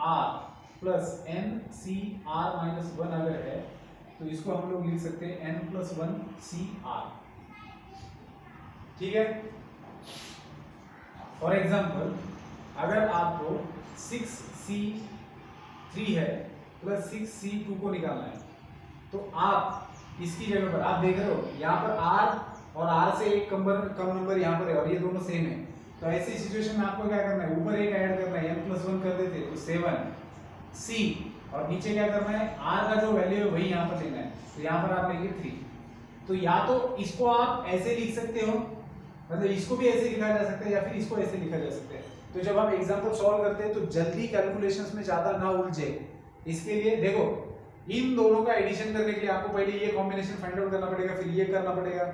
R plus N C R minus one अगर है तो इसको हम लोग लिख सकते हैं N plus one C R. ठीक है, फॉर एग्जाम्पल अगर आपको 6c3 है प्लस 6c2 को निकालना है, तो आप इसकी जगह पर आप देख रहे हो यहाँ पर r और r से एक कम नंबर यहाँ पर है और ये दोनों सेम है, तो ऐसी सिचुएशन में आपको क्या करना है, ऊपर एक ऐड करना है, n प्लस 1 कर देते तो 7c, और नीचे क्या करना है, r का जो वैल्यू है वही यहाँ पर लेना है, तो यहाँ पर आप लेंगे 3। तो या तो इसको आप ऐसे लिख सकते हो, मतलब इसको भी ऐसे लिखा जा सकता है या फिर इसको ऐसे लिखा जा सकता है। तो जब आप एग्जांपल सॉल्व करते हैं तो जल्दी कैलकुलेशंस में ज्यादा ना उलझे, इसके लिए देखो इन दोनों का एडिशन करने के लिए आपको पहले ये कॉम्बिनेशन फाइंड आउट करना पड़ेगा, फिर ये करना पड़ेगा।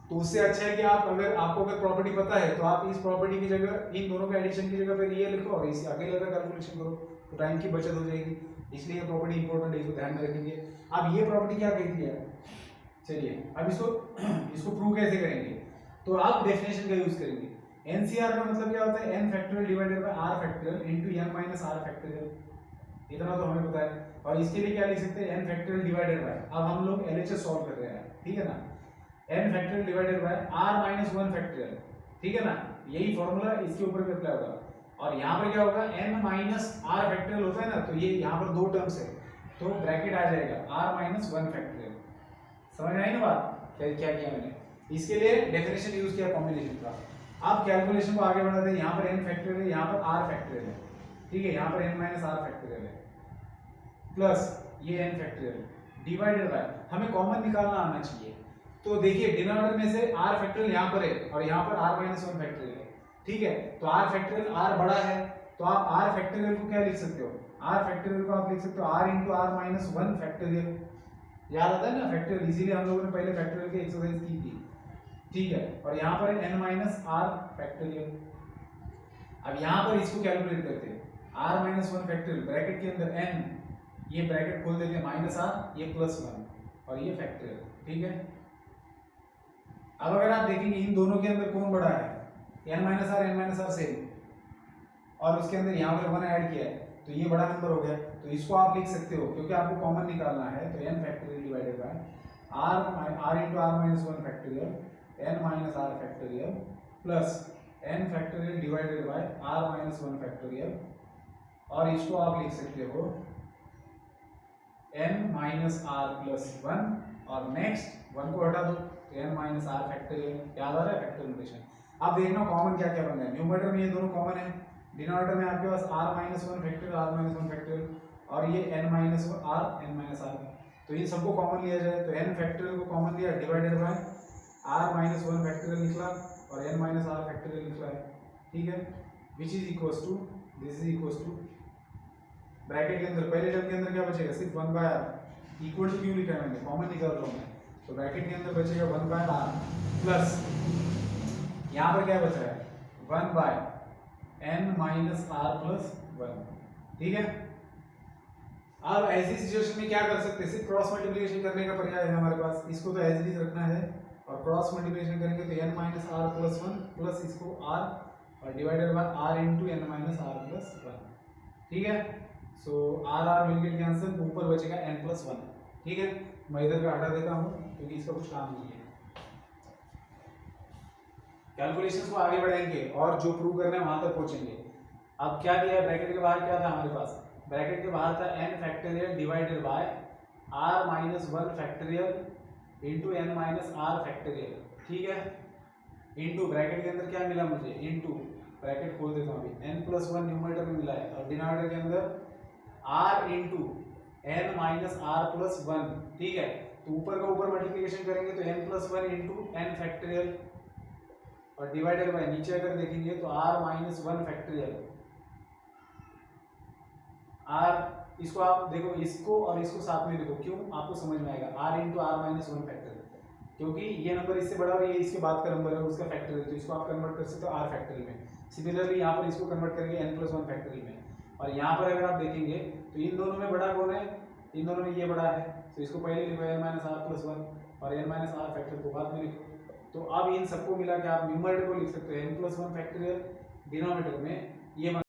तो उससे अच्छा है कि आप आपको अगर प्रॉपर्टी पता है तो आप इस प्रॉपर्टी की जगह इन दोनों का एडिशन की जगह पर ये लिखो और इस अकेले का कैलकुलेशन करो, तो टाइम की बचत हो जाएगी। इसलिए ये प्रॉपर्टी इंपॉर्टेंट है, इसको ध्यान में रखेंगे। अब ये प्रॉपर्टी क्या कहती है, चलिए अब इसको प्रूव कैसे करेंगे, तो आप डेफिनेशन का यूज करेंगे। एनसीआर का मतलब क्या होता है, N factorial divided by R factorial into N minus R factorial, इतना तो हमें पता है। और इसके लिए क्या लिख सकते हैं, एन फैक्टोरियल डिवाइडेड बाय, अब हम लोग एलएचएस सॉल्व कर रहे हैं, ठीक है ना, N factorial divided by R minus 1 factorial, ठीक है ना, यही फॉर्मूला इसके ऊपर भी अप्लाई होगा। और यहाँ पर क्या होगा, एन माइनस आर फैक्टोरियल होता है ना, तो ये यहाँ पर दो टर्म्स है तो ब्रैकेट आ जाएगा आर माइनस 1 फैक्टोरियल। समझ में आई ना बात, क्या किया मैंने, इसके लिए डेफिनेशन यूज किया कॉम्बिनेशन का। अब कैलकुलेशन को आगे बढ़ाते हैं, यहाँ पर n फैक्टोरियल है, यहाँ पर r फैक्टोरियल है, ठीक है, यहाँ पर n माइनस r फैक्टोरियल है प्लस ये n फैक्टोरियल डिवाइडेड बाय, हमें कॉमन निकालना आना चाहिए। तो देखिए डिनोमिनेटर में से r फैक्टोरियल यहाँ पर है और यहाँ पर r माइनस 1 फैक्टोरियल है, ठीक है, तो r फैक्टोरियल r बड़ा है तो आप r फैक्टोरियल को क्या लिख सकते हो, r फैक्टोरियल को आप लिख सकते हो r into r minus 1 factorial, याद आता है ना फैक्टोरियल, इसीलिए हम लोगों ने पहले फैक्टोरियल की एक्सरसाइज की थी, ठीक है। और यहाँ पर n माइनस आर फैक्टोरियल, अब यहाँ पर इसको कैलकुलेट करते हैं, r माइनस 1 फैक्टोरियल ब्रैकेट के अंदर n, ये ब्रैकेट खोल देते हैं माइनस r, ये प्लस 1 और ये फैक्टोरियल, ठीक है। अब अगर आप देखेंगे इन दोनों के अंदर कौन बड़ा है, n माइनस आर सेम, और उसके अंदर यहाँ पर 1 ऐड किया है तो ये बड़ा नंबर हो गया, तो इसको आप लिख सकते हो क्योंकि आपको कॉमन निकालना है, तो n factorial divided bye r into r minus 1 factorial n minus r factorial plus n factorial divided bye r minus 1 factorial, और इसको आप लिख सकते हो n माइनस r प्लस 1, और नेक्स्ट 1 को हटा दो तो n माइनस r फैक्टोरियल, याद आ रहा है फैक्टोरियल नोटेशन। अब देखना कॉमन क्या क्या बन रहा है, न्यूमरेटर में ये दोनों कॉमन है, डिनोमिनेटर में आपके पास r minus 1 factorial r minus 1 factorial और ये n minus r n minus r, तो इन सबको कॉमन लिया जाए तो n फैक्टोरियल को कॉमन लिया divided by r minus 1 factorial निकला और n माइनस r फैक्टोरियल निकला है, ठीक है, which is equals to this is equals to bracket के अंदर पहले टर्म के अंदर क्या बचेगा, सिर्फ 1 बाय r, इक्वल टू क्यों लिखा है मैंने, कॉमन निकाल रहा हूँ मैं, तो ब्रैकेट के अंदर बचेगा 1 बाय r प्लस यहाँ पर क्या बच रहा है 1 by n minus r plus 1, ठीक है। अब ऐसी सिचुएशन में क्या कर सकते हैं, सिर्फ क्रॉस मल्टीप्लिकेशन करने का पर्याय है हमारे पास, इसको तो एज इट इज रखना है और क्रॉस मल्टीप्लिकेशन करेंगे तो n minus r plus 1 plus इसको r और divided by r into n minus r plus 1, ठीक है। सो r विल गेट कैंसिल, ऊपर बचेगा n प्लस 1, ठीक है। मैं इधर का हटा देता हूँ क्योंकि इसका कुछ काम नहीं है। कैलकुलेशंस को आगे बढ़ाएंगे और जो प्रूव करना है वहां तक पहुंचेंगे। अब क्या दिया है, ब्रैकेट के बाहर क्या था हमारे पास, ब्रैकेट के बाहर था n factorial divided bye r minus 1 factorial into n minus r factorial, ठीक है, इंटू ब्रैकेट के अंदर क्या मिला मुझे, इंटू ब्रैकेट खोल देता हूँ अभी, n प्लस 1 न्यूमरेटर में मिला है और डिनोमिनेटर के अंदर r into n minus r plus 1, ठीक है, तो ऊपर का ऊपर मल्टीप्लिकेशन करेंगे तो n plus 1 into n factorial और डिवाइडेड बाय नीचे अगर देखेंगे तो r माइनस 1 फैक्टोरियल, r इसको आप देखो, इसको और इसको साथ में देखो, क्यों आपको समझ में आएगा, r into R minus 1 factorial, क्योंकि ये नंबर इससे बड़ा और ये इसके बाद का नंबर है उसका फैक्टोरियल, तो इसको आप कन्वर्ट कर सकते हो r फैक्टोरियल में। सिमिलरली यहाँ पर इसको कन्वर्ट करेंगे n प्लस 1 फैक्टोरियल में, और यहाँ पर अगर आप देखेंगे तो इन दोनों में बड़ा कौन है, इन दोनों में ये बड़ा है, तो इसको पहले लिखो n माइनस आर प्लस 1 और n माइनस आर फैक्टर को बाद में लिखो। तो अब इन सबको मिला के आप न्यूमरेटर को लिख सकते हो n प्लस 1 फैक्टोरियल, डिनोमिनेटर में ये